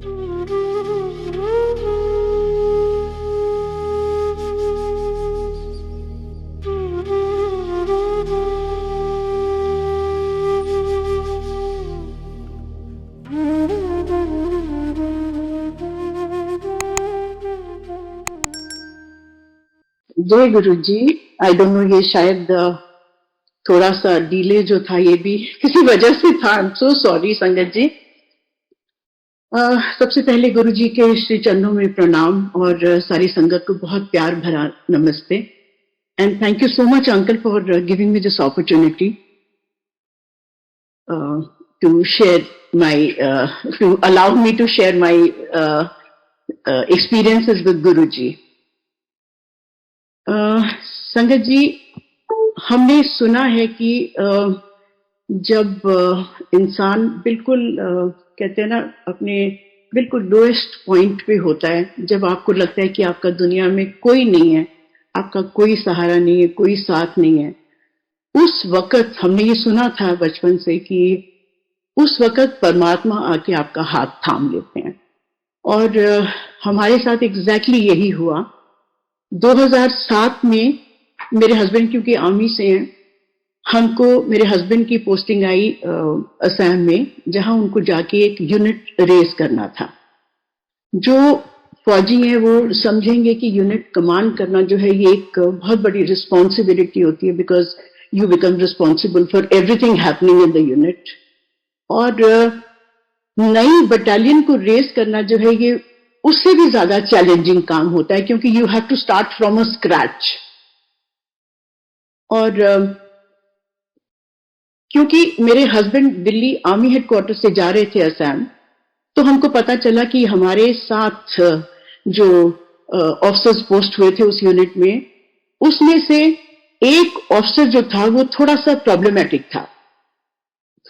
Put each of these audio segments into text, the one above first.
जय गुरु जी। I don't know, ये शायद थोड़ा सा डिले जो था ये भी किसी वजह से था। आई एम सो सॉरी संगत जी। सबसे पहले गुरु जी के श्री चरणों में प्रणाम और सारी संगत को बहुत प्यार भरा नमस्ते। And thank you so much uncle for giving me this opportunity to share my to allow me to share my experiences with गुरु जी। संगत जी, हमने सुना है कि जब इंसान बिल्कुल कहते हैं ना अपने बिल्कुल लोएस्ट पॉइंट पे होता है, जब आपको लगता है कि आपका दुनिया में कोई नहीं है, आपका कोई सहारा नहीं है, कोई साथ नहीं है, उस वक्त हमने ये सुना था बचपन से कि उस वक्त परमात्मा आके आपका हाथ थाम लेते हैं। और हमारे साथ एग्जैक्टली यही हुआ। 2007 में मेरे हस्बैंड क्योंकि आर्मी से हैं, हमको मेरे हस्बैंड की पोस्टिंग आई असम में, जहां उनको जाके एक यूनिट रेस करना था। जो फौजी हैं वो समझेंगे कि यूनिट कमांड करना जो है ये एक बहुत बड़ी रिस्पॉन्सिबिलिटी होती है, because you become responsible for everything happening in the unit. और नई बटालियन को रेस करना जो है ये उससे भी ज्यादा चैलेंजिंग काम होता है, क्योंकि you have to start from a scratch. और क्योंकि मेरे हस्बैंड दिल्ली आर्मी हेडक्वार्टर से जा रहे थे असम, तो हमको पता चला कि हमारे साथ जो ऑफिसर्स पोस्ट हुए थे उस यूनिट में, उसमें से एक ऑफिसर जो था वो थोड़ा सा प्रॉब्लमेटिक था।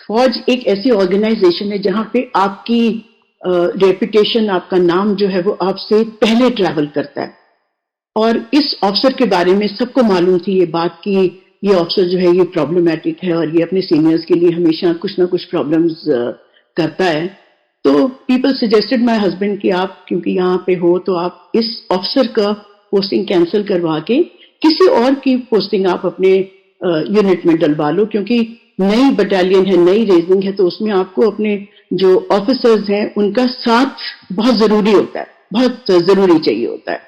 फौज एक ऐसी ऑर्गेनाइजेशन है जहां पे आपकी रेपुटेशन, आपका नाम जो है वो आपसे पहले ट्रैवल करता है। और इस ऑफिसर के बारे में सबको मालूम थी ये बात कि ये ऑफिसर जो है ये प्रॉब्लमेटिक है और ये अपने सीनियर्स के लिए हमेशा कुछ ना कुछ प्रॉब्लम्स करता है। तो पीपल सजेस्टेड माय हस्बैंड कि आप क्योंकि यहाँ पे हो तो आप इस ऑफिसर का पोस्टिंग कैंसिल करवा के किसी और की पोस्टिंग आप अपने यूनिट में डलवा लो, क्योंकि नई बटालियन है, नई रेजिंग है, तो उसमें आपको अपने जो ऑफिसर्स हैं उनका साथ बहुत जरूरी होता है, बहुत जरूरी चाहिए होता है।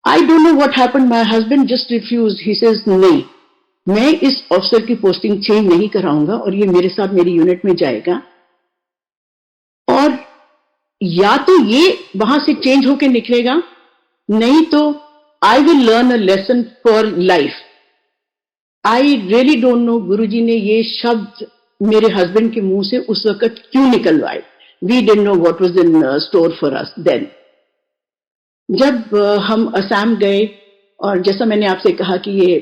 I don't know what happened, my husband just refused. He says नहीं, मैं इस ऑफिसर की पोस्टिंग चेंज नहीं कराऊंगा और ये मेरे साथ मेरी यूनिट में जाएगा। और या तो ये वहां से चेंज होके निकलेगा, नहीं तो I will learn a lesson for life. I really don't know Guruji ने ये शब्द मेरे हस्बैंड के मुंह से उस वक्त क्यों निकलवाए। We didn't know what was in store for us then. जब हम असम गए, और जैसा मैंने आपसे कहा कि ये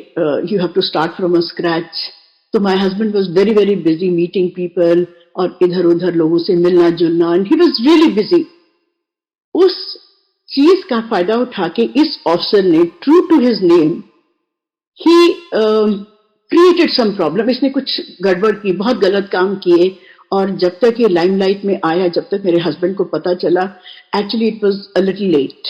you have to start from a scratch, तो my husband was very very busy meeting people और इधर उधर लोगों से मिलना जुलना, and he was really busy. उस चीज का फायदा उठा के इस ऑफिसर ने, true to his name, he created some problem. इसने कुछ गड़बड़ की, बहुत गलत काम किए, और जब तक ये लाइमलाइट में आया, जब तक मेरे हस्बैंड को पता चला, actually it was a little late.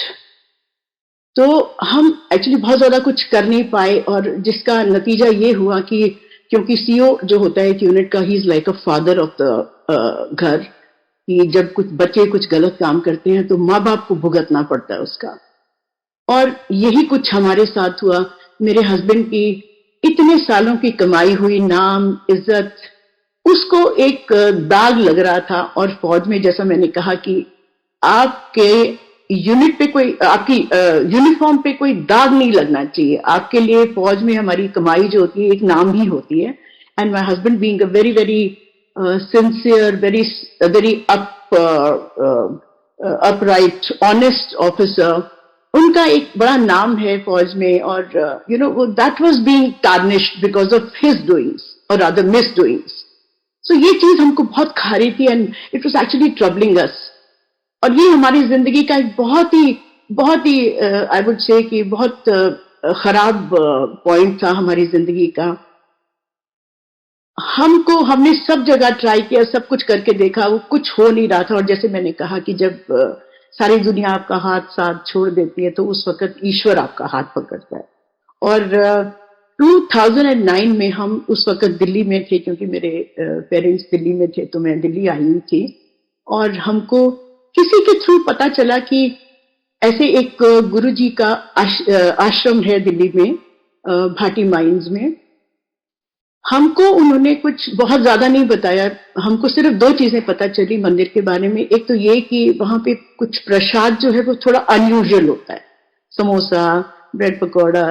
तो हम एक्चुअली बहुत ज्यादा कुछ कर नहीं पाए, और जिसका नतीजा ये हुआ कि क्योंकि सीओ जो होता है यूनिट का, he is like a father of the घर, कि जब कुछ बच्चे कुछ गलत काम करते हैं तो माँ बाप को भुगतना पड़ता है उसका। और यही कुछ हमारे साथ हुआ। मेरे हस्बैंड की इतने सालों की कमाई हुई नाम, इज्जत, उसको एक दाग लग रहा था। और फौज में जैसा मैंने कहा कि आपके यूनिट पे कोई, आपकी यूनिफॉर्म पे कोई दाग नहीं लगना चाहिए। आपके लिए फौज में हमारी कमाई जो होती है एक नाम ही होती है। And my husband being a very very sincere, very very upright, honest officer, उनका एक बड़ा नाम है फौज में। और you know that was being tarnished because of his doings और अदर मिस डूइंग्स। सो ये चीज हमको बहुत खा रही थी, and it was actually troubling us. और ये हमारी जिंदगी का एक बहुत ही आई वुड से कि बहुत खराब पॉइंट था हमारी जिंदगी का। हमने सब जगह ट्राई किया, सब कुछ करके देखा, वो कुछ हो नहीं रहा था। और जैसे मैंने कहा कि जब सारी दुनिया आपका हाथ साथ छोड़ देती है तो उस वक्त ईश्वर आपका हाथ पकड़ता है। और 2009 में हम उस वक्त दिल्ली में थे, क्योंकि मेरे पेरेंट्स दिल्ली में थे, तो मैं दिल्ली आई हुई थी। और हमको किसी के थ्रू पता चला कि ऐसे एक गुरुजी का आश्रम है दिल्ली में, भाटी माइंस में। हमको उन्होंने कुछ बहुत ज्यादा नहीं बताया, हमको सिर्फ दो चीजें पता चली मंदिर के बारे में। एक तो ये कि वहां पे कुछ प्रसाद जो है वो थोड़ा अनयूजुअल होता है, समोसा, ब्रेड पकौड़ा,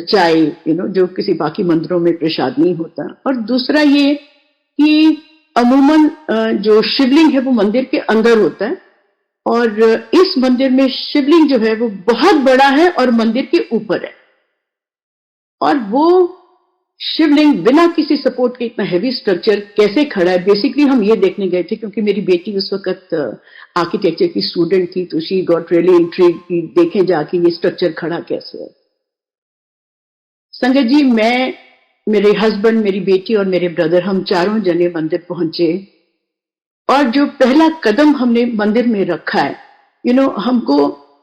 चाय, जो किसी बाकी मंदिरों में प्रसाद नहीं होता। और दूसरा ये कि अमूमन जो शिवलिंग है वो मंदिर के अंदर होता है, और इस मंदिर में शिवलिंग जो है वो बहुत बड़ा है और मंदिर के ऊपर है। और वो शिवलिंग बिना किसी सपोर्ट के इतना हैवी स्ट्रक्चर कैसे खड़ा है, बेसिकली हम ये देखने गए थे, क्योंकि मेरी बेटी उस वक्त आर्किटेक्चर की स्टूडेंट थी, तो शी गॉट रियली इंट्रीग्ड कि देखें जाके ये स्ट्रक्चर खड़ा कैसे है। संगत जी, मैं, मेरे हस्बैंड, मेरी बेटी और मेरे ब्रदर, हम चारों जने मंदिर पहुंचे। और जो पहला कदम हमने मंदिर में रखा है, हमको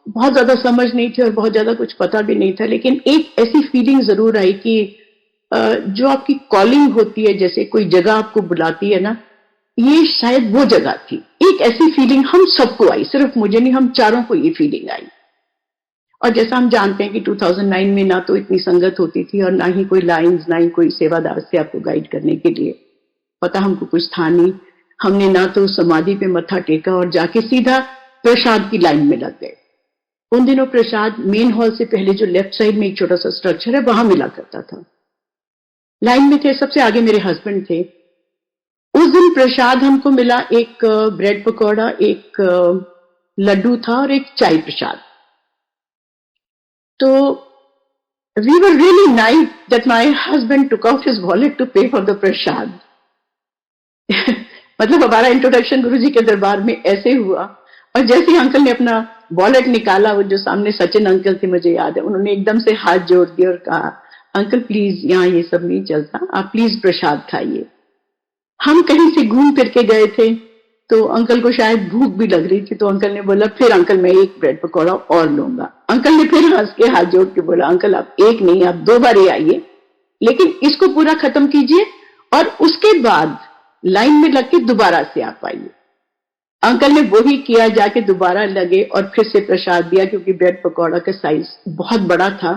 बहुत ज्यादा समझ नहीं थी और बहुत ज्यादा कुछ पता भी नहीं था, लेकिन एक ऐसी फीलिंग जरूर आई कि जो आपकी कॉलिंग होती है, जैसे कोई जगह आपको बुलाती है ना, ये शायद वो जगह थी। एक ऐसी फीलिंग हम सबको आई, सिर्फ मुझे नहीं, हम चारों को ये फीलिंग आई। और जैसा हम जानते हैं कि 2009 में ना तो इतनी संगत होती थी और ना ही कोई लाइंस, ना ही कोई सेवादार से आपको गाइड करने के लिए, पता हमको कुछ था नहीं। हमने ना तो समाधि पे मत्था टेका और जाके सीधा प्रसाद की लाइन में लग गए। उन दिनों प्रसाद मेन हॉल से पहले जो लेफ्ट साइड में एक छोटा सा स्ट्रक्चर है वहां मिला करता था। लाइन में थे, सबसे आगे मेरे हस्बैंड थे। उस दिन प्रसाद हमको मिला, एक ब्रेड पकौड़ा, एक लड्डू था और एक चाय प्रसाद। तो we were really nice that my husband took out his wallet to pay for the prasad. मतलब हमारा इंट्रोडक्शन गुरुजी के दरबार में ऐसे हुआ। और जैसे ही अंकल ने अपना वॉलेट निकाला, वो जो सामने सचिन अंकल थे, मुझे याद है, उन्होंने एकदम से हाथ जोड़ दिया और कहा, अंकल प्लीज, यहाँ ये सब नहीं चलता, आप प्लीज प्रसाद खाइए। हम कहीं से घूम फिर के गए थे, तो अंकल को शायद भूख भी लग रही थी, तो अंकल ने बोला, फिर अंकल मैं एक ब्रेड पकौड़ा और लूंगा। अंकल ने फिर हंस के हाथ जोड़ के बोला, अंकल आप एक नहीं, आप 2 बार ही आइए, लेकिन इसको पूरा खत्म कीजिए और उसके बाद लाइन में लग के दोबारा से आप आइए। अंकल ने वो ही किया, जाके दोबारा लगे और फिर से प्रसाद दिया, क्योंकि ब्रेड पकौड़ा का साइज बहुत बड़ा था।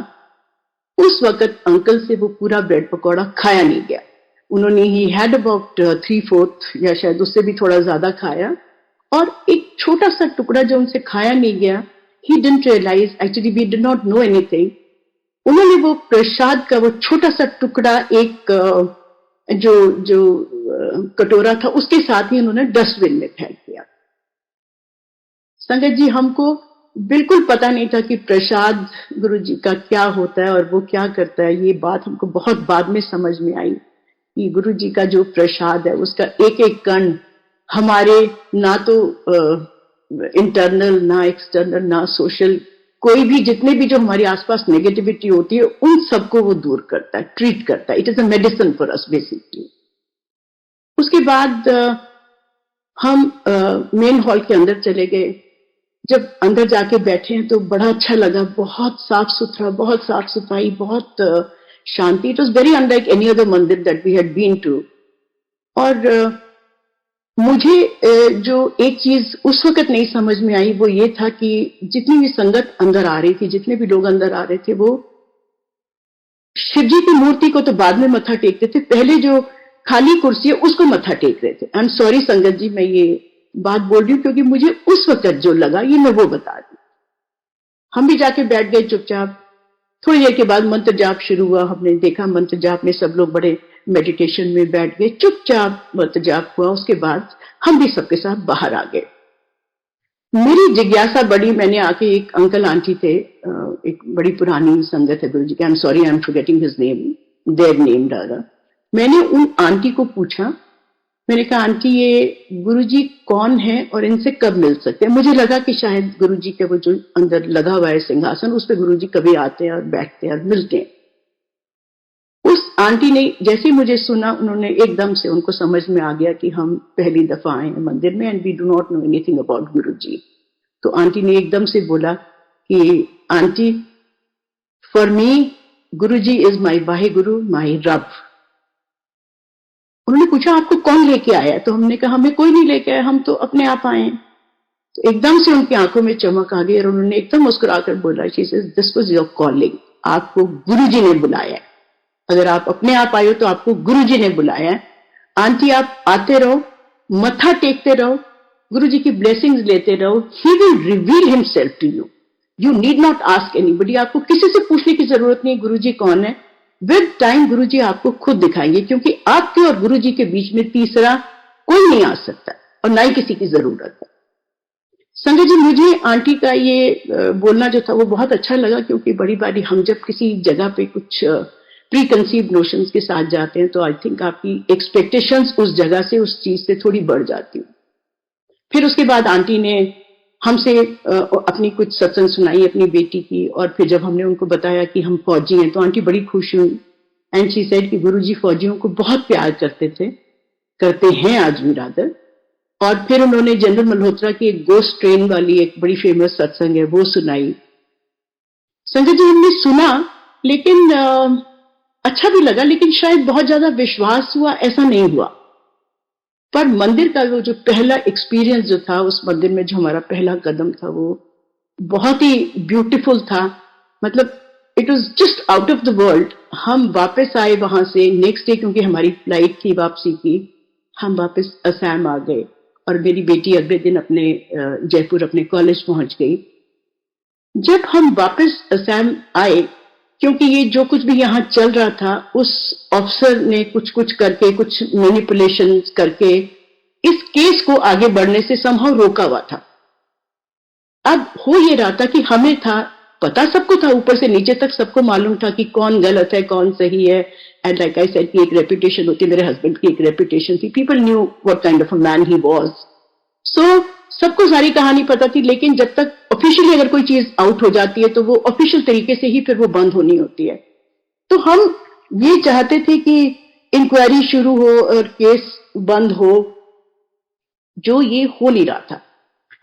उस वक्त अंकल से वो पूरा ब्रेड पकौड़ा खाया नहीं गया। उन्होंने ही हैड अबाउट 3/4 या शायद उससे भी थोड़ा ज्यादा खाया, और एक छोटा सा टुकड़ा जो उनसे खाया नहीं गया, he didn't realize, actually we did not know anything. उन्होंने वो प्रसाद का वो छोटा सा टुकड़ा एक जो कटोरा था उसके साथ ही उन्होंने डस्टबिन में फेंक दिया। संगत जी, हमको बिल्कुल पता नहीं था कि प्रसाद गुरुजी का क्या होता है और वो क्या करता है। ये बात हमको बहुत बाद में समझ में आई कि गुरुजी का जो प्रसाद है उसका एक एक कण हमारे ना तो इंटरनल, ना एक्सटर्नल, ना सोशल, कोई भी जितने भी जो हमारे आसपास नेगेटिविटी होती है उन सबको वो दूर करता है, ट्रीट करता है। It is a medicine for us basically. उसके बाद हम मेन हॉल के अंदर चले गए। जब अंदर जाके बैठे हैं तो बड़ा अच्छा लगा, बहुत साफ सुथरा, बहुत साफ सफाई, बहुत शांति। It was very unlike any other mandir that we had been to. और मुझे जो एक चीज उस वक्त नहीं समझ में आई वो ये था कि जितनी भी संगत अंदर आ रही थी, जितने भी लोग अंदर आ रहे थे, वो शिव जी की मूर्ति को तो बाद में मत्था टेकते थे, पहले जो खाली कुर्सी है उसको मत्था टेक रहे थे। आई एम सॉरी संगत जी, मैं ये बात बोल रही हूँ क्योंकि मुझे उस वक्त जो लगा ये मैं वो बता दी। हम भी जाके बैठ गए चुपचाप। थोड़ी देर के बाद मंत्र जाप शुरू हुआ। हमने देखा मंत्र जाप में सब लोग बड़े मेडिटेशन में बैठ गए, चुपचाप मंत्र जाप हुआ। उसके बाद हम भी सबके साथ बाहर आ गए। मेरी जिज्ञासा बड़ी, मैंने आके, एक अंकल आंटी थे, एक बड़ी पुरानी संगत है गुरुजी की, आई am sorry I am forgetting his name, their name डारा। मैंने उन आंटी को पूछा, मैंने कहा आंटी ये गुरुजी कौन है और इनसे कब मिल सकते हैं। मुझे लगा कि शायद गुरुजी के वो जो अंदर लगा हुआ है सिंहासन, उस पर गुरुजी कभी आते हैं और बैठते हैं और मिलते हैं। उस आंटी ने जैसे ही मुझे सुना, उन्होंने एकदम से, उनको समझ में आ गया कि हम पहली दफा आए हैं मंदिर में and we do not know anything about Guruji. तो आंटी ने एकदम से बोला कि aunty, for me Guruji is my Waheguru, my रब। उन्होंने पूछा आपको कौन लेके आया? तो हमने कहा हमें कोई नहीं लेके आया, हम तो अपने आप आए हैं। तो एकदम से उनकी आंखों में चमक आ गई और उन्होंने एकदम मुस्कुराकर बोला, she says this was your calling, आपको गुरुजी ने बुलाया है। अगर आप अपने आप आए हो तो आपको गुरुजी ने बुलाया है। आंटी आप आते रहो, मत्था टेकते रहो, गुरुजी की ब्लेसिंग्स लेते रहो, he will reveal himself to you, you need not ask anybody. आपको किसी से पूछने की जरूरत नहीं गुरुजी कौन है, विद टाइम गुरुजी आपको खुद दिखाएंगे, क्योंकि आपके और गुरुजी के बीच में तीसरा कोई नहीं आ सकता और ना ही किसी की जरूरत है। संजय जी, मुझे आंटी का ये बोलना जो था वो बहुत अच्छा लगा, क्योंकि बड़ी बारी हम जब किसी जगह पे कुछ प्री कंसीव नोशंस के साथ जाते हैं तो आई थिंक आपकी एक्सपेक्टेशंस उस जगह से, उस चीज से थोड़ी बढ़ जाती है। फिर उसके बाद आंटी ने हमसे अपनी कुछ सत्संग सुनाई अपनी बेटी की, और फिर जब हमने उनको बताया कि हम फौजी हैं तो आंटी बड़ी खुश हुई एंड शी सेड कि गुरुजी फौजियों को बहुत प्यार करते थे, करते हैं आज भी रादर। और फिर उन्होंने जनरल मल्होत्रा की एक गोस्ट ट्रेन वाली एक बड़ी फेमस सत्संग है वो सुनाई। संजय जी, हमने सुना लेकिन अच्छा भी लगा, लेकिन शायद बहुत ज्यादा विश्वास हुआ ऐसा नहीं हुआ। पर मंदिर का वो जो पहला एक्सपीरियंस जो था उस मंदिर में, जो हमारा पहला कदम था, वो बहुत ही ब्यूटीफुल था। मतलब it was just out of the world. हम वापस आए वहां से नेक्स्ट डे, क्योंकि हमारी फ्लाइट थी वापसी की, हम वापस असम आ गए और मेरी बेटी अगले दिन अपने जयपुर अपने कॉलेज पहुंच गई। जब हम वापस असम आए, क्योंकि ये जो कुछ भी यहाँ चल रहा था, उस ऑफिसर ने कुछ कुछ करके, कुछ मैनिपुलेशन करके इस केस को आगे बढ़ने से संभव रोका हुआ था। अब हो ये रहा था कि हमें था पता, सबको था ऊपर से नीचे तक सबको मालूम था कि कौन गलत है कौन सही है। एंड लाइक आई सेड कि एक रेपुटेशन होती है, मेरे हस्बैंड की एक रेपुटेशन थी, people knew what kind of a man he was. So सबको सारी कहानी पता थी, लेकिन जब तक ऑफिशियली अगर कोई चीज आउट हो जाती है तो वो ऑफिशियल तरीके से ही फिर वो बंद होनी होती है। तो हम ये चाहते थे कि इंक्वायरी शुरू हो और केस बंद हो, जो ये हो नहीं रहा था।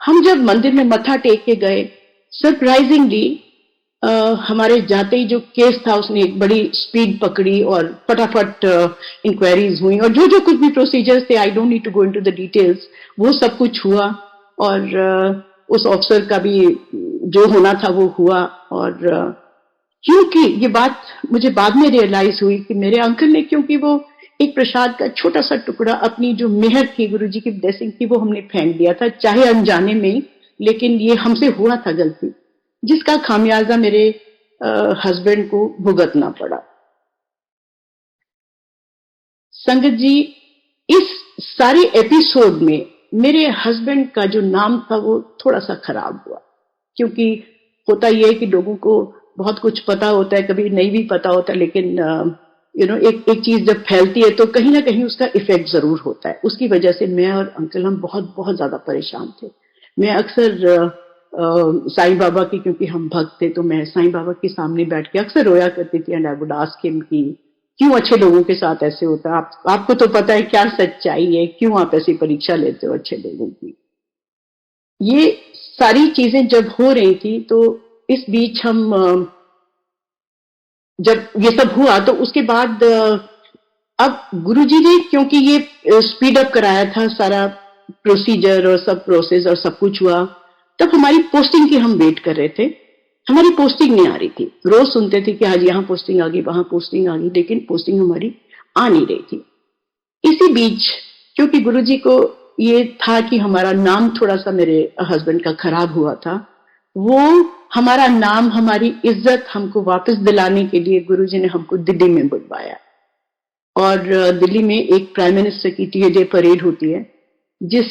हम जब मंदिर में मत्था टेक के गए, सरप्राइजिंगली हमारे जाते ही जो केस था उसने एक बड़ी स्पीड पकड़ी और फटाफट इंक्वायरीज हुई और जो जो कुछ भी प्रोसीजर्स थे, I don't need to go into the details, वो सब कुछ हुआ। और उस ऑफिसर का भी जो होना था वो हुआ। और क्योंकि ये बात मुझे बाद में रियलाइज हुई कि मेरे अंकल ने, क्योंकि वो एक प्रसाद का छोटा सा टुकड़ा, अपनी जो मेहर थी गुरुजी की ब्लेसिंग थी, वो हमने फेंक दिया था, चाहे अनजाने में ही, लेकिन ये हमसे हुआ था गलती, जिसका खामियाजा मेरे हस्बैंड को भुगतना पड़ा। संगत जी, इस सारे एपिसोड में मेरे हस्बैंड का जो नाम था वो थोड़ा सा खराब हुआ, क्योंकि होता यह है कि लोगों को बहुत कुछ पता होता है, कभी नहीं भी पता होता, लेकिन एक चीज जब फैलती है तो कहीं ना कहीं उसका इफेक्ट जरूर होता है। उसकी वजह से मैं और अंकल हम बहुत बहुत ज्यादा परेशान थे। मैं अक्सर साईं बाबा की, क्योंकि हम भक्त थे, तो मैं साईं बाबा के सामने बैठ के अक्सर रोया करती थी and I would ask him कि क्यों अच्छे लोगों के साथ ऐसे होता है, आपको तो पता है क्या सच्चाई है, क्यों आप ऐसी परीक्षा लेते हो अच्छे लोगों की। ये सारी चीजें जब हो रही थी तो इस बीच हम जब ये सब हुआ तो उसके बाद अब गुरुजी ने, क्योंकि ये स्पीड अप कराया था सारा प्रोसीजर और सब प्रोसेस और सब कुछ हुआ, तब हमारी पोस्टिंग की हम वेट कर रहे थे। हमारी पोस्टिंग नहीं आ रही थी। रोज सुनते थे कि आज यहाँ पोस्टिंग आ गई, वहां पोस्टिंग आ गई, लेकिन पोस्टिंग हमारी आ नहीं रही थी। इसी बीच क्योंकि गुरुजी को ये था कि हमारा नाम थोड़ा सा मेरे हस्बैंड का खराब हुआ था, वो हमारा नाम, हमारी इज्जत हमको वापस दिलाने के लिए गुरुजी ने हमको दिल्ली में बुलवाया। और दिल्ली में एक प्राइम मिनिस्टर की टी-डे परेड होती है, जिस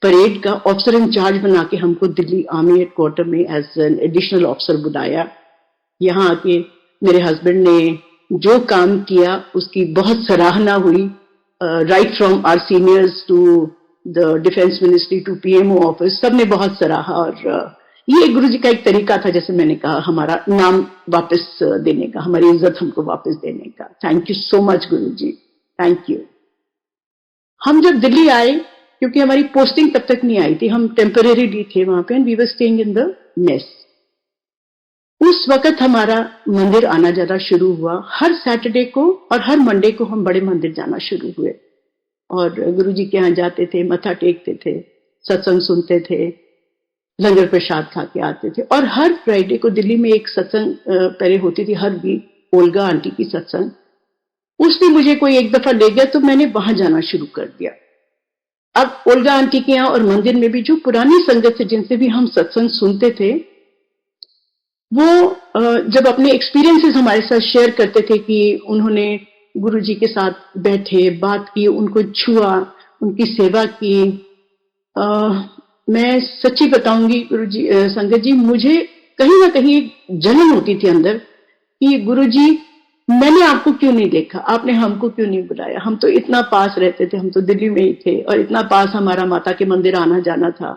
परेड का ऑफिसर इंचार्ज बना के हमको दिल्ली आर्मी हेडक्वार्टर में एज एन एडिशनल ऑफिसर बुलाया। यहाँ आके मेरे हस्बैंड ने जो काम किया उसकी बहुत सराहना हुई, right from our seniors to the defence ministry to PMO office, सबने बहुत सराहा। और ये गुरु जी का एक तरीका था, जैसे मैंने कहा, हमारा नाम वापस देने का, हमारी इज्जत हमको वापस देने का। Thank you so much Guru ji, thank you. हम जब दिल्ली आए, क्योंकि हमारी पोस्टिंग तब तक नहीं आई थी, हम टेम्परेरी थे वहां पे, and we were staying in the mess. उस वक्त हमारा मंदिर आना जाना शुरू हुआ। हर सैटरडे को और हर मंडे को हम बड़े मंदिर जाना शुरू हुए और गुरु जी के यहाँ जाते थे, मत्था टेकते थे, सत्संग सुनते थे, लंगर प्रसाद खा के आते थे। और हर फ्राइडे को दिल्ली में एक सत्संग पहले होती थी हर वीक, ओल्गा आंटी की सत्संग। उसने मुझे कोई एक दफा ले गया तो मैंने वहां जाना शुरू कर दिया। अब ओल्गा आंटी के यहाँ और मंदिर में भी जो पुरानी संगत से जिनसे भी हम सत्संग सुनते थे, वो जब अपने एक्सपीरियंसेस हमारे साथ शेयर करते थे कि उन्होंने गुरु जी के साथ बैठे, बात की, उनको छुआ, उनकी सेवा की, मैं सच्ची बताऊंगी गुरु जी, संगत जी, मुझे कहीं ना कहीं एक जलन होती थी अंदर कि गुरु जी, मैंने आपको क्यों नहीं देखा, आपने हमको क्यों नहीं बुलाया, हम तो इतना पास रहते थे, हम तो दिल्ली में ही थे और इतना पास हमारा माता के मंदिर आना जाना था,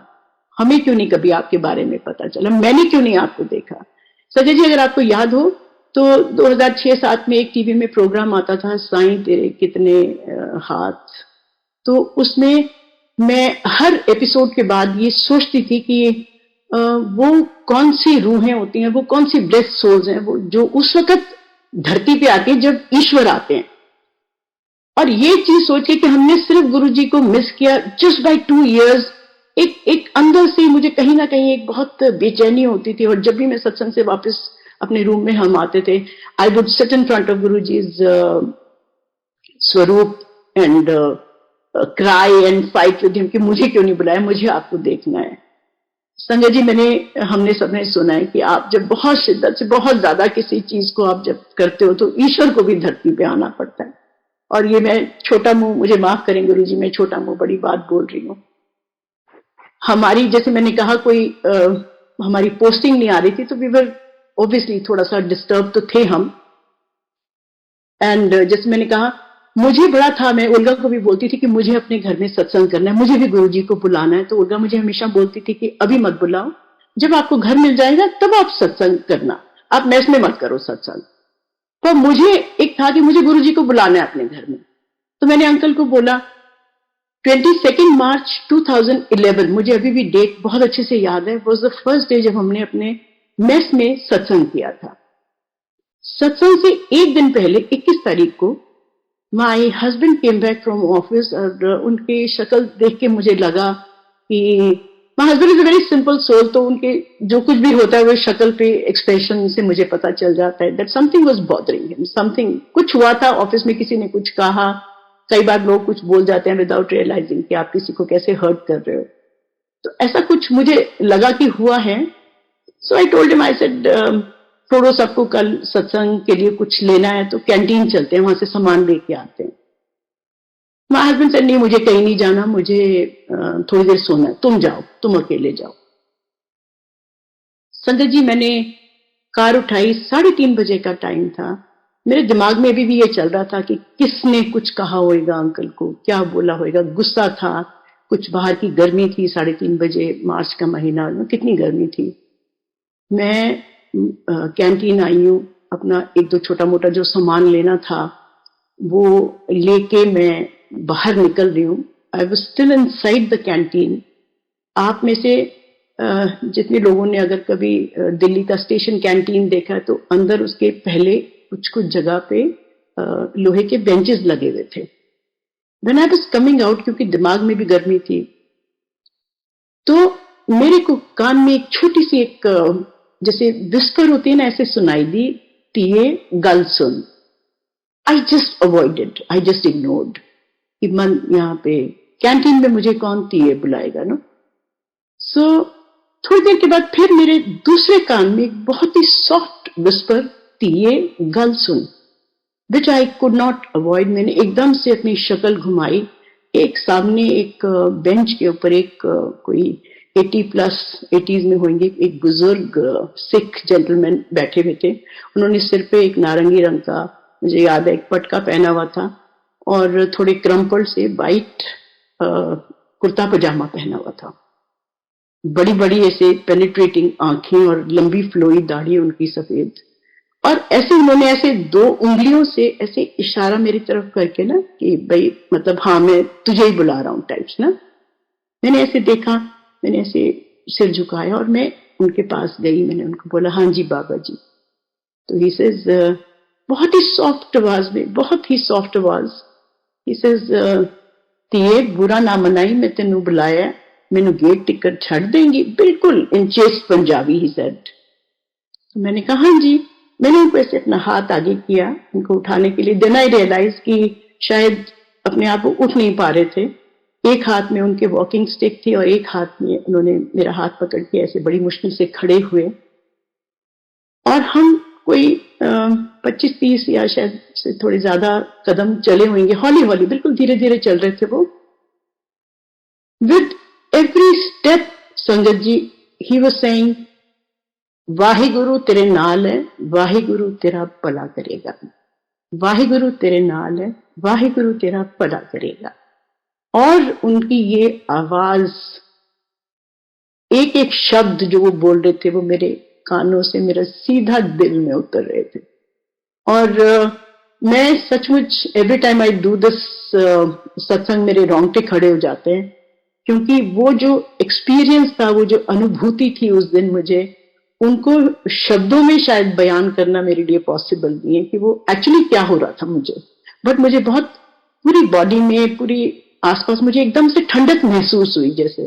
हमें क्यों नहीं कभी आपके बारे में पता चला, मैंने क्यों नहीं आपको देखा। सजय जी, अगर आपको याद हो तो 2006-7 में एक टीवी में प्रोग्राम आता था, साईं तेरे कितने हाथ, तो उसमें मैं हर एपिसोड के बाद ये सोचती थी कि वो कौन सी रूहें होती हैं, वो कौन सी ब्लेस्ड सोल्स हैं, वो जो उस वक्त धरती पे आती है जब ईश्वर आते हैं। और ये चीज सोच के कि हमने सिर्फ गुरु जी को मिस किया जस्ट बाय 2 years, एक अंदर से मुझे कहीं ना कहीं एक बहुत बेचैनी होती थी। और जब भी मैं सत्संग से वापस अपने रूम में हम आते थे, I would sit in front of गुरु जीज स्वरूप and cry and fight with him कि मुझे क्यों नहीं बुलाया, मुझे आपको देखना है। संजय जी, हमने सबने सुना है कि आप जब बहुत शिद्दत से, बहुत ज्यादा किसी चीज को आप जब करते हो तो ईश्वर को भी धरती पे आना पड़ता है। और ये मैं छोटा मुंह, मुझे माफ करें गुरु जी, मैं छोटा मुंह बड़ी बात बोल रही हूँ। हमारी, जैसे मैंने कहा, कोई हमारी पोस्टिंग नहीं आ रही थी तो वी वर ऑब्वियसली थोड़ा सा डिस्टर्ब तो थे हम। एंड जैसे मैंने कहा, मुझे बड़ा था, मैं उल्गा को भी बोलती थी कि मुझे अपने घर में सत्संग करना है, मुझे भी गुरु जी को बुलाना है। तो उल्गा मुझे हमेशा बोलती थी कि अभी मत बुलाओ, जब आपको घर मिल जाएगा तब आप सत्संग करना, आप मेस में मत करो सत्संग। तो मुझे एक था कि मुझे गुरु जी को बुलाना है अपने घर में। तो मैंने अंकल को बोला, 22 मार्च 2011, मुझे अभी भी डेट बहुत अच्छे से याद है, वॉज द फर्स्ट डे जब हमने अपने मेस में सत्संग किया था। सत्संग से एक दिन पहले 21 तारीख को my husband came back from office और उनकी शक्ल देख के मुझे लगा कि my husband is a very simple soul, तो उनके जो कुछ भी होता है वो शक्ल पे एक्सप्रेशन से मुझे पता चल जाता है that something was bothering him, something कुछ हुआ था ऑफिस में, किसी ने कुछ कहा। कई बार लोग कुछ बोल जाते हैं विदाउट रियलाइजिंग कि आप किसी को कैसे हर्ट कर रहे हो, तो ऐसा कुछ मुझे लगा कि हुआ है। So I told him, I said, थोड़ा सबको कल सत्संग के लिए कुछ लेना है तो कैंटीन चलते हैं, वहां से सामान लेके आते हैं। माय हस्बैंड सेड, नहीं मुझे कहीं नहीं जाना, मुझे थोड़ी देर सोना है, तुम जाओ, तुम अकेले जाओ। संजय जी, मैंने कार उठाई, 3:30 बजे का टाइम था। मेरे दिमाग में अभी भी ये चल रहा था कि किसने कुछ कहा होगा अंकल को, क्या बोला होगा, गुस्सा था, कुछ बाहर की गर्मी थी, 3:30 बजे, मार्च का महीना, कितनी गर्मी थी। मैं कैंटीन आई हूँ, अपना एक दो छोटा मोटा जो सामान लेना था वो लेके मैं बाहर निकल रही हूँ। I was still inside the canteen. आप में से जितने लोगों ने अगर कभी दिल्ली का स्टेशन कैंटीन देखा है तो अंदर उसके पहले कुछ कुछ जगह पे लोहे के बेंचेस लगे हुए थे। When I was coming out, क्योंकि दिमाग में भी गर्मी थी, तो मेरे को कान में एक छोटी सी एक जैसे विस्पर होती है ना, ऐसे सुनाई दी, तिये गल सुन। I just avoided, I just ignored कि मन यहाँ पे कैंटीन में मुझे कौन तिये बुलाएगा ना। सो थोड़ी देर के बाद फिर मेरे दूसरे कान में एक बहुत ही सॉफ्ट विस्पर, तिये गल सुन, विच आई कुड नॉट अवॉइड। मैंने एकदम से अपनी शक्ल घुमाई, एक सामने एक बेंच के ऊपर एक कोई 80s में होंगे, एक बुजुर्ग सिख जेंटलमैन बैठे हुए थे। उन्होंने सिर पे एक नारंगी रंग का, मुझे याद है, एक पटका पहना हुआ था और थोड़े क्रम्पल से वाइट कुर्ता पजामा पहना हुआ था। बड़ी बड़ी ऐसे पेनिट्रेटिंग आंखें और लंबी फ्लोई दाढ़ी उनकी सफेद, और ऐसे उन्होंने ऐसे 2 उंगलियों से ऐसे इशारा मेरी तरफ करके ना कि भाई मतलब हाँ मैं तुझे ही बुला रहा हूँ टाइप्स ना। मैंने ऐसे देखा, मैंने ऐसे सिर झुकाया और मैं उनके पास गई, मैंने उनको बोला हाँ जी बाबा जी। तो ही सेज बहुत ही सॉफ्ट आवाज में, बहुत ही सॉफ्ट आवाज, ही सेज ਧੀਏ बुरा ना मनाई, मैं तेनू बुलाया, मैनू गेट टिकट छड़ देंगी, बिल्कुल in chest Punjabi he said. तो मैंने कहा हाँ जी। मैंने उनको ऐसे अपना हाथ आगे किया उनको उठाने के लिए। देन आई रियलाइज कि शायद अपने आप वो उठ नहीं पा रहे थे। एक हाथ में उनके वॉकिंग स्टिक थी और एक हाथ में उन्होंने मेरा हाथ पकड़ के ऐसे बड़ी मुश्किल से खड़े हुए, और हम कोई 25-30 या शायद से थोड़े ज्यादा कदम चले होंगे, हौली हौली बिल्कुल धीरे धीरे चल रहे थे वो। विद एवरी स्टेप संगत जी ही वाज सेइंग वाहिगुरु तेरे नाल है, वाहिगुरु तेरा भला करेगा, वाहिगुरु तेरे नाल है, वाहिगुरु तेरा भला करेगा। और उनकी ये आवाज, एक एक शब्द जो वो बोल रहे थे वो मेरे कानों से मेरा सीधा दिल में उतर रहे थे। और मैं सचमुच every time I do this सत्संग मेरे रोंगटे खड़े हो जाते हैं, क्योंकि वो जो एक्सपीरियंस था, वो जो अनुभूति थी उस दिन मुझे, उनको शब्दों में शायद बयान करना मेरे लिए पॉसिबल नहीं है कि वो एक्चुअली क्या हो रहा था मुझे। बट मुझे बहुत पूरी बॉडी में, पूरी आसपास मुझे एकदम से ठंडक महसूस हुई जैसे।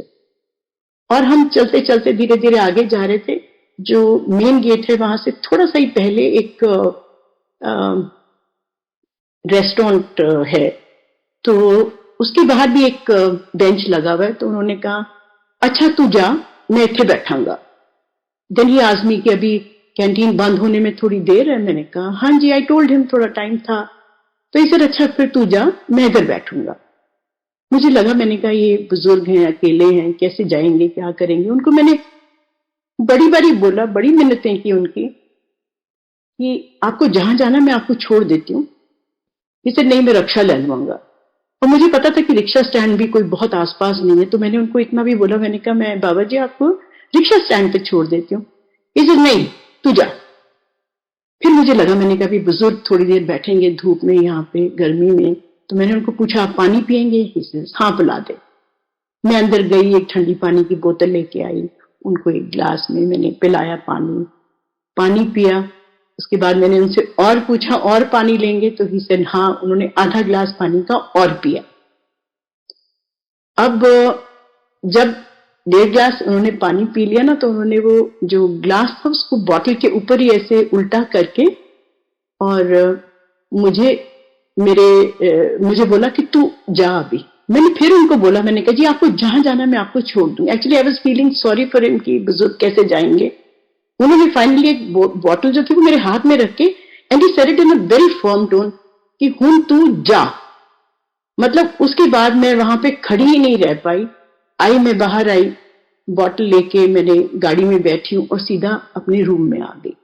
और हम चलते चलते धीरे धीरे आगे जा रहे थे। जो मेन गेट है वहां से थोड़ा सा ही पहले एक रेस्टोरेंट है, तो उसके बाहर भी एक बेंच लगा हुआ है। तो उन्होंने कहा अच्छा तू जा, मैं इतने बैठांगा। देन ही आस्क्ड मी कि अभी कैंटीन बंद होने में थोड़ी देर है। मैंने कहा हाँ जी, आई टोल्ड हिम थोड़ा टाइम था। तो इसे अच्छा फिर तू जा, मैं इधर बैठूंगा। मुझे लगा, मैंने कहा ये बुजुर्ग हैं, अकेले हैं, कैसे जाएंगे, क्या करेंगे। उनको मैंने बड़ी बारी बोला, बड़ी मिन्नतें की उनकी कि आपको जहां जाना मैं आपको छोड़ देती हूँ। इसे नहीं, मैं रक्षा ले लूंगा। और मुझे पता था कि रिक्शा स्टैंड भी कोई बहुत आसपास नहीं है, तो मैंने उनको इतना भी बोला, मैंने कहा मैं बाबा जी आपको रिक्शा स्टैंड पे छोड़ देती हूँ। इसे नहीं, तू जा। फिर मुझे लगा, मैंने कहा भी बुजुर्ग थोड़ी देर बैठेंगे धूप में यहाँ पे गर्मी में, तो मैंने उनको पूछा आप पानी पियेंगे? हाँ पिला दे। मैं अंदर गई, एक ठंडी पानी की बोतल लेके आई, उनको एक गिलास में मैंने पिलाया पानी। पानी पिया। उसके बाद मैंने उनसे और पूछा और पानी लेंगे? तो ही सेड हाँ। उन्होंने आधा गिलास पानी का और पिया। अब जब 1.5 गिलास उन्होंने पानी पी लिया ना, तो उन्होंने वो जो गिलास था उसको बॉटल के ऊपर ही ऐसे उल्टा करके और मुझे मुझे बोला कि तू जा अभी। मैंने फिर उनको बोला, मैंने कहा जी आपको जहां जाना मैं आपको छोड़ दूंगी। Actually I was feeling sorry for him कि बुजुर्ग कैसे जाएंगे। उन्होंने फाइनली एक बॉटल जो थी वो मेरे हाथ में रख के and he said it in a very firm tone कि हुन तू जा। मतलब उसके बाद मैं वहां पे खड़ी ही नहीं रह पाई। मैं बाहर आई, बॉटल लेके मैंने गाड़ी में बैठी हूं और सीधा अपने रूम में आ गई।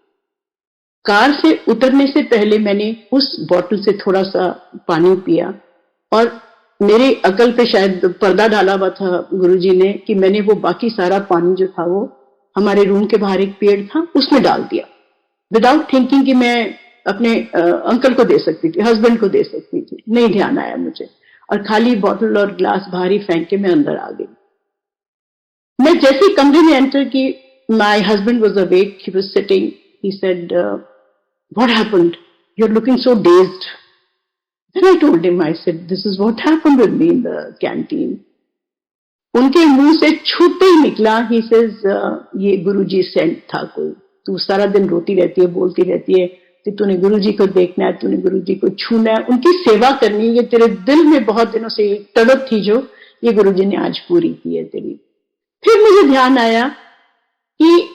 कार से उतरने से पहले मैंने उस बॉटल से थोड़ा सा पानी पिया, और मेरी अकल पे शायद पर्दा डाला हुआ था गुरुजी ने कि मैंने वो बाकी सारा पानी जो था वो हमारे रूम के बाहर एक पेड़ था उसमें डाल दिया, विदाउट थिंकिंग कि मैं अपने अंकल को दे सकती थी, हस्बैंड को दे सकती थी। नहीं ध्यान आया मुझे, और खाली बॉटल और ग्लास बाहर ही फेंक के मैं अंदर आ गई। मैं जैसे ही कमरे में एंटर की, my husband was awake, he was sitting, he said what happened? You're looking so dazed. Then I told him, I said, this is what happened with me in the canteen. उनके मुंह से छूटते ही निकला, he says ये गुरुजी Saint था कोई। तू सारा दिन रोती रहती है, बोलती रहती है कि तूने गुरुजी को देखना है, तूने गुरुजी को छूना है, उनकी सेवा करनी है। ये तेरे दिल में बहुत दिनों से तड़प थी जो ये गुरुजी ने आज पूरी की है तेरी। फिर मुझे ध्यान आया कि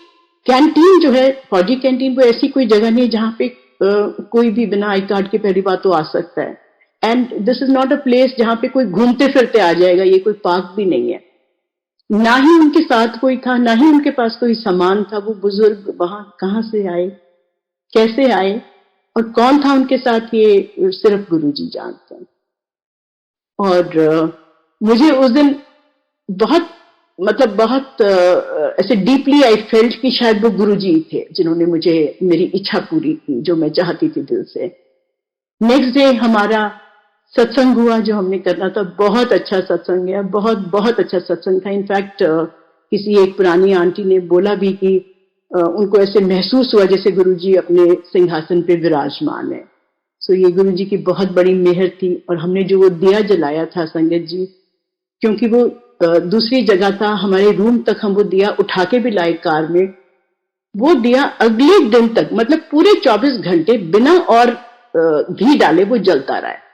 कैंटीन जो है, फौजी कैंटीन, वो ऐसी कोई जगह नहीं है जहां पे कोई भी बिना आई कार्ड के पहली बात तो आ सकता है। And this is not a place जहां पे कोई घूमते फिरते आ जाएगा। ये कोई पार्क भी नहीं है। ना ही उनके साथ कोई था, ना ही उनके पास कोई सामान था। वो बुजुर्ग वहां कहां से आए, कैसे आए, और कौन था उनके साथ, ये सिर्फ गुरुजी जानते हैं। और मुझे उस दिन बहुत मतलब बहुत ऐसे डीपली आई फेल्ट कि शायद वो गुरुजी थे जिन्होंने मुझे मेरी इच्छा पूरी की जो मैं चाहती थी दिल से। नेक्स्ट डे हमारा सत्संग हुआ जो हमने करना था, बहुत अच्छा सत्संग है, बहुत बहुत अच्छा सत्संग था। इनफैक्ट किसी एक पुरानी आंटी ने बोला भी कि उनको ऐसे महसूस हुआ जैसे गुरुजी अपने सिंहासन पे विराजमान है। सो ये गुरुजी की बहुत बड़ी मेहर थी। और हमने जो वो दिया जलाया था संगत जी, क्योंकि वो दूसरी जगह था, हमारे रूम तक हम वो दिया उठा के भी लाए कार में। वो दिया अगले दिन तक, मतलब पूरे 24 घंटे बिना और घी डाले वो जलता रहा है।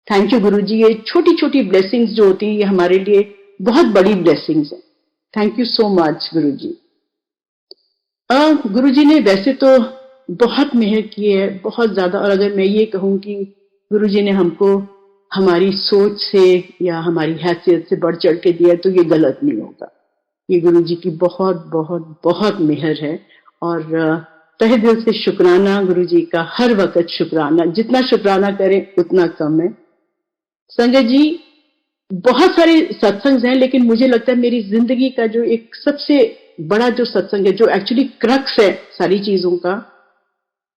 थैंक यू गुरुजी। ये छोटी छोटी ब्लेसिंग्स जो होती है ये हमारे लिए बहुत बड़ी ब्लेसिंग्स है। थैंक यू सो मच गुरुजी। गुरुजी ने वैसे तो बहुत मेहर की है, बहुत ज्यादा। और अगर मैं ये कहूं कि गुरुजी ने हमको हमारी सोच से या हमारी हैसियत से बढ़ चढ़ के दिया तो ये गलत नहीं होगा। ये गुरुजी की बहुत बहुत बहुत मेहर है। और तहे दिल से शुक्राना गुरुजी का, हर वक्त शुक्राना। जितना शुक्राना करें उतना कम है। संगत जी, बहुत सारे सत्संग हैं, लेकिन मुझे लगता है मेरी जिंदगी का जो एक सबसे बड़ा जो सत्संग है, जो एक्चुअली क्रक्स है सारी चीजों का,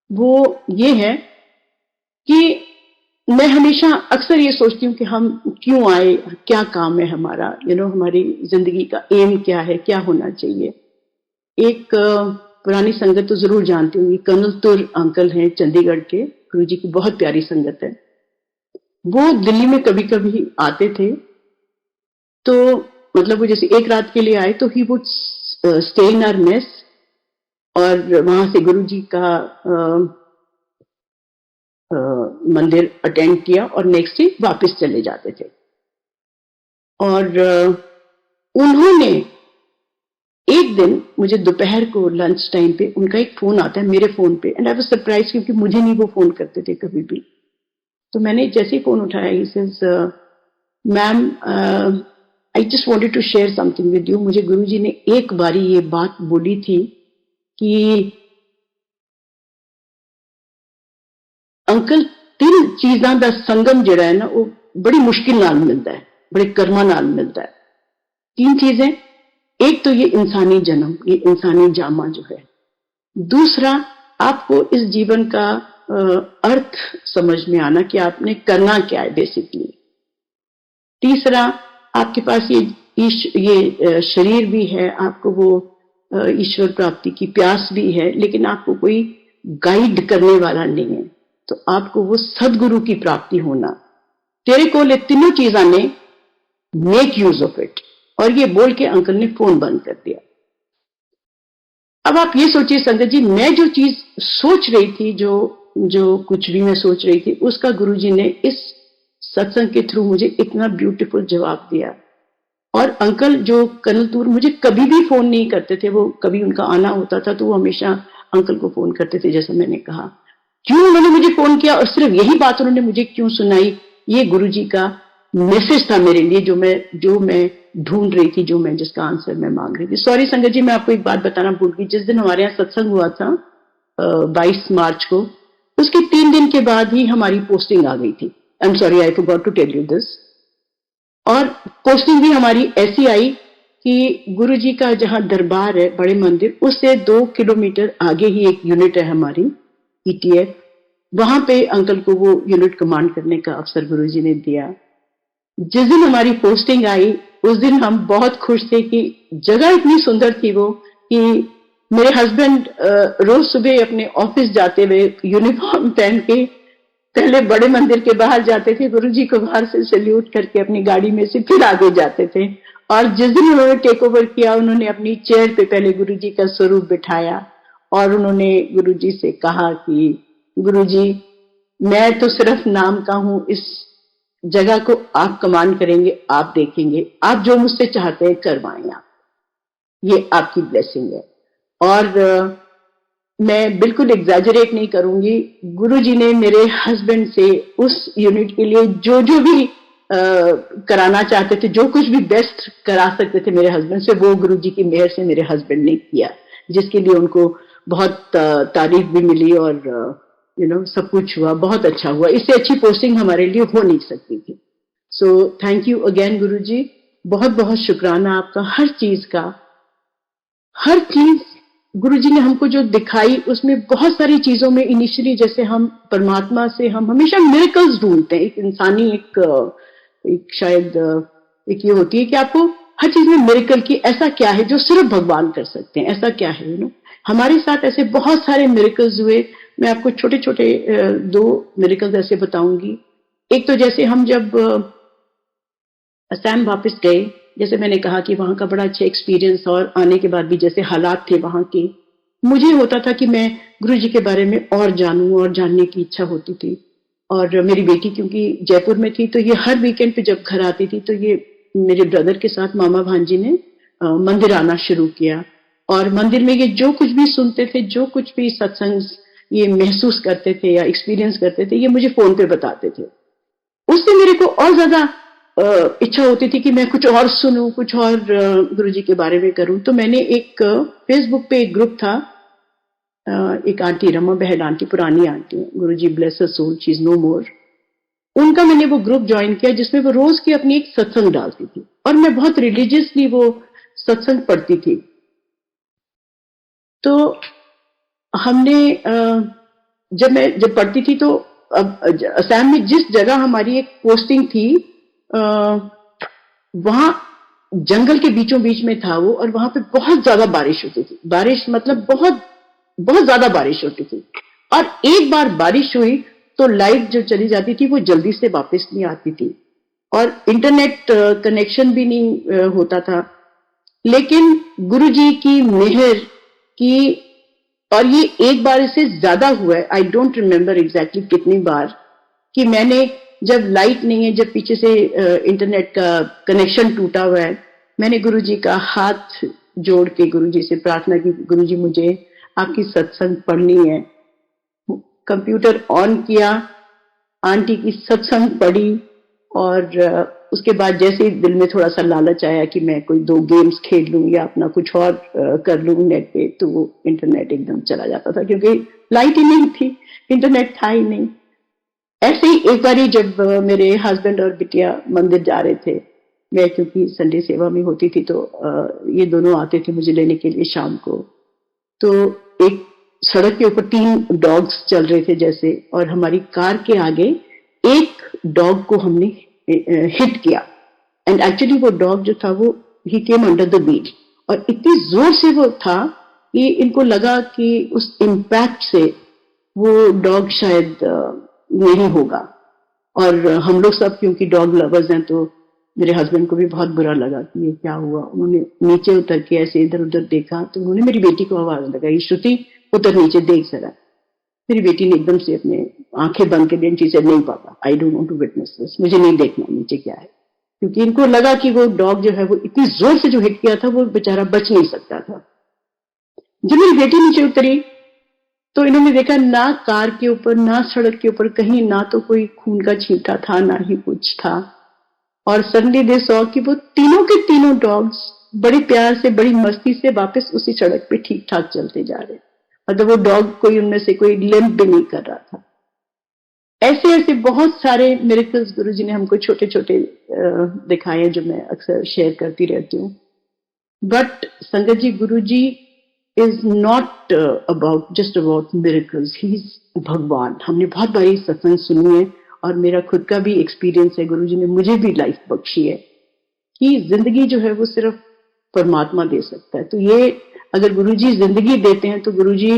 वो ये है कि मैं हमेशा अक्सर ये सोचती हूँ कि हम क्यों आए, क्या काम है हमारा, हमारी जिंदगी का एम क्या है, क्या होना चाहिए। एक पुरानी संगत तो जरूर जानती होंगी, कर्नल तुर अंकल हैं चंडीगढ़ के, गुरुजी की बहुत प्यारी संगत है। वो दिल्ली में कभी कभी आते थे, तो मतलब वो जैसे एक रात के लिए आए तो he would stay in our mess, और वहां से गुरुजी का मंदिर अटेंड किया और नेक्स्ट डे वापस चले जाते थे। और उन्होंने एक दिन मुझे दोपहर को लंच टाइम पे उनका एक फोन आता है मेरे फोन पे, एंड आई वाज सरप्राइज क्योंकि मुझे नहीं वो फोन करते थे कभी भी। तो मैंने जैसे ही फोन उठाया, he says ma'am I just wanted to share something with you. मुझे गुरुजी ने एक बारी ये बात बोली थी कि अंकल, तीन चीजा का संगम जिहड़ा है ना, वो बड़ी मुश्किल नाल मिलता है, बड़े कर्मा नाल मिलता है। तीन चीजें, एक तो ये इंसानी जन्म, ये इंसानी जामा जो है। दूसरा, आपको इस जीवन का अर्थ समझ में आना कि आपने करना क्या है बेसिकली। तीसरा, आपके पास ये शरीर भी है, आपको वो ईश्वर प्राप्ति की प्यास भी है, लेकिन आपको कोई गाइड करने वाला नहीं है। तो आपको वो सदगुरु की प्राप्ति होना। तेरे को ये तीनों चीजा ने, मेक यूज ऑफ इट। और ये बोल के अंकल ने फोन बंद कर दिया। अब आप ये सोचिए संगत जी, मैं जो चीज सोच रही थी, जो कुछ भी मैं सोच रही थी, उसका गुरुजी ने इस सत्संग के थ्रू मुझे इतना ब्यूटीफुल जवाब दिया। और अंकल जो कर्नल तूर मुझे कभी भी फोन नहीं करते थे, वो कभी उनका आना होता था तो वो हमेशा अंकल को फोन करते थे। जैसा मैंने कहा, क्यों उन्होंने मुझे फोन किया और सिर्फ यही बात उन्होंने मुझे क्यों सुनाई, ये गुरुजी का मैसेज था मेरे लिए, जो मैं ढूंढ रही थी, जिसका आंसर मैं मांग रही थी। सॉरी संगत जी, मैं आपको एक बात बताना भूल गई। जिस दिन हमारे यहाँ सत्संग हुआ था 22 मार्च को, उसके 3 दिन के बाद ही हमारी पोस्टिंग आ गई थी। I am sorry, I forgot to tell you this. और पोस्टिंग भी हमारी ऐसी आई कि गुरुजी का जहां दरबार है, बड़े मंदिर, उससे 2 किलोमीटर आगे ही एक यूनिट है हमारी ETF। वहां पे अंकल को वो यूनिट कमांड करने का अवसर गुरुजी ने दिया। जिस दिन हमारी पोस्टिंग आई, उस दिन हम बहुत खुश थे कि जगह इतनी सुंदर थी वो, कि मेरे हस्बैंड रोज सुबह अपने ऑफिस जाते हुए यूनिफॉर्म पहन के पहले बड़े मंदिर के बाहर जाते थे, गुरुजी को बाहर से सैल्यूट करके अपनी गाड़ी में से फिर आगे जाते थे। और जिस दिन उन्होंने टेक ओवर किया, उन्होंने अपनी चेयर पे पहले गुरुजी का स्वरूप बिठाया और उन्होंने गुरुजी से कहा कि गुरुजी, मैं तो सिर्फ नाम का हूं, इस जगह को आप कमांड करेंगे, आप देखेंगे, आप जो मुझसे चाहते हैं करवाएं आप, ये आपकी ब्लेसिंग है। और मैं बिल्कुल एग्जैजरेट नहीं करूंगी, गुरुजी ने मेरे हस्बैंड से उस यूनिट के लिए जो भी कराना चाहते थे, जो कुछ भी बेस्ट करा सकते थे मेरे हस्बैंड से, वो गुरुजी की मेहर से मेरे हस्बैंड ने किया, जिसके लिए उनको बहुत तारीफ भी मिली और सब कुछ हुआ, बहुत अच्छा हुआ। इससे अच्छी पोस्टिंग हमारे लिए हो नहीं सकती थी। सो थैंक यू अगेन गुरुजी। बहुत बहुत शुक्राना आपका हर चीज का। हर चीज गुरुजी ने हमको जो दिखाई उसमें बहुत सारी चीजों में इनिशियली जैसे हम परमात्मा से हम हमेशा मिरेकल्स ढूंढते हैं। एक इंसानी एक शायद एक ये होती है कि आपको हर चीज में मिरेकल की ऐसा क्या है जो सिर्फ भगवान कर सकते हैं, ऐसा क्या है हमारे साथ ऐसे बहुत सारे मिरेकल्स हुए। मैं आपको छोटे छोटे 2 मिरेकल्स ऐसे बताऊंगी। एक तो जैसे हम जब असम वापस गए, जैसे मैंने कहा कि वहां का बड़ा अच्छा एक्सपीरियंस, और आने के बाद भी जैसे हालात थे वहां के, मुझे होता था कि मैं गुरु जी के बारे में और जानूं और जानने की इच्छा होती थी। और मेरी बेटी क्योंकि जयपुर में थी तो ये हर वीकेंड पे जब घर आती थी तो ये मेरे ब्रदर के साथ मामा भांजी ने मंदिर आना शुरू किया। और मंदिर में ये जो कुछ भी सुनते थे, जो कुछ भी सत्संग ये महसूस करते थे या एक्सपीरियंस करते थे, ये मुझे फोन पे बताते थे। उससे मेरे को और ज्यादा इच्छा होती थी कि मैं कुछ और सुनूं, कुछ और गुरुजी के बारे में करूं। तो मैंने एक फेसबुक पे एक ग्रुप था, एक आंटी, रमा बहन आंटी, पुरानी aunty, Guruji bless her soul, she is no more, उनका मैंने वो ग्रुप ज्वाइन किया जिसमें वो रोज की अपनी एक सत्संग डालती थी और मैं बहुत रिलीजियसली वो सत्संग पढ़ती थी। तो हमने जब पढ़ती थी तो अब असम में जिस जगह हमारी एक पोस्टिंग थी वहां जंगल के बीचों बीच में था वो, और वहां पे बहुत ज्यादा बारिश होती थी। बारिश मतलब बहुत बहुत ज्यादा बारिश होती थी। और एक बार बारिश हुई तो लाइट जो चली जाती थी वो जल्दी से वापस नहीं आती थी, और इंटरनेट कनेक्शन भी नहीं होता था। लेकिन गुरुजी की मेहर की, और ये एक बार से ज्यादा हुआ है, आई डोंट रिमेम्बर एग्जैक्टली कितनी बार, कि मैंने जब लाइट नहीं है, जब पीछे से इंटरनेट का कनेक्शन टूटा हुआ है, मैंने गुरुजी का हाथ जोड़ के गुरुजी से प्रार्थना की, गुरुजी मुझे आपकी सत्संग पढ़नी है। कंप्यूटर ऑन किया, आंटी की सत्संग पढ़ी, और उसके बाद जैसे दिल में थोड़ा सा लालच आया कि मैं कोई 2 गेम्स खेल लूं या अपना कुछ और कर लूं नेट पे, तो वो इंटरनेट एकदम चला जाता था क्योंकि लाइट ही नहीं थी, इंटरनेट था ही नहीं। ऐसे ही एक बार जब मेरे हस्बैंड और बिटिया मंदिर जा रहे थे, मैं क्योंकि संडे सेवा में होती थी तो ये दोनों आते थे मुझे लेने के लिए शाम को। तो एक सड़क के ऊपर 3 डॉग्स चल रहे थे जैसे, और हमारी कार के आगे एक डॉग को हमने हिट किया, एंड एक्चुअली वो डॉग जो था वो ही केम अंडर द व्हील, और इतनी जोर से वो था कि इनको लगा कि उस इम्पैक्ट से वो डॉग शायद नहीं होगा। और हम लोग सब क्योंकि डॉग लवर्स हैं तो मेरे हस्बैंड को भी बहुत बुरा लगा कि ये क्या हुआ। उन्होंने नीचे उतर के ऐसे इधर उधर देखा तो उन्होंने मेरी बेटी को आवाज लगाई, श्रुति उतर नीचे देख जरा। मेरी बेटी ने एकदम से अपने आंखें बंद कर दी, से नहीं पापा, I don't want to witness this, मुझे नहीं देखना नीचे क्या है, क्योंकि इनको लगा कि वो डॉग जो है वो इतनी जोर से जो हिट किया था वो बेचारा बच नहीं सकता था। जब मेरी बेटी नीचे उतरी तो इन्होंने देखा ना कार के ऊपर ना सड़क के ऊपर कहीं ना तो कोई खून का छींटा था ना ही कुछ था। और सडनली दे सॉ कि वो तीनों के तीनों डॉग्स बड़े प्यार से बड़ी मस्ती से वापस उसी सड़क पे ठीक ठाक चलते जा रहे, मतलब वो डॉग कोई उनमें से कोई लिम्प भी नहीं कर रहा था। ऐसे ऐसे बहुत सारे मिरेकल्स गुरुजी ने हमको छोटे छोटे दिखाए जो मैं अक्सर शेयर करती रहती हूँ। बट संगत जी, गुरुजी is not just about miracles, he is भगवान। हमने बहुत बारी सत्संग सुनी है और मेरा खुद का भी एक्सपीरियंस है, गुरुजी ने मुझे भी लाइफ बख्शी है कि जिंदगी जो है वो सिर्फ परमात्मा दे सकता है। तो ये अगर गुरुजी जिंदगी देते हैं तो गुरुजी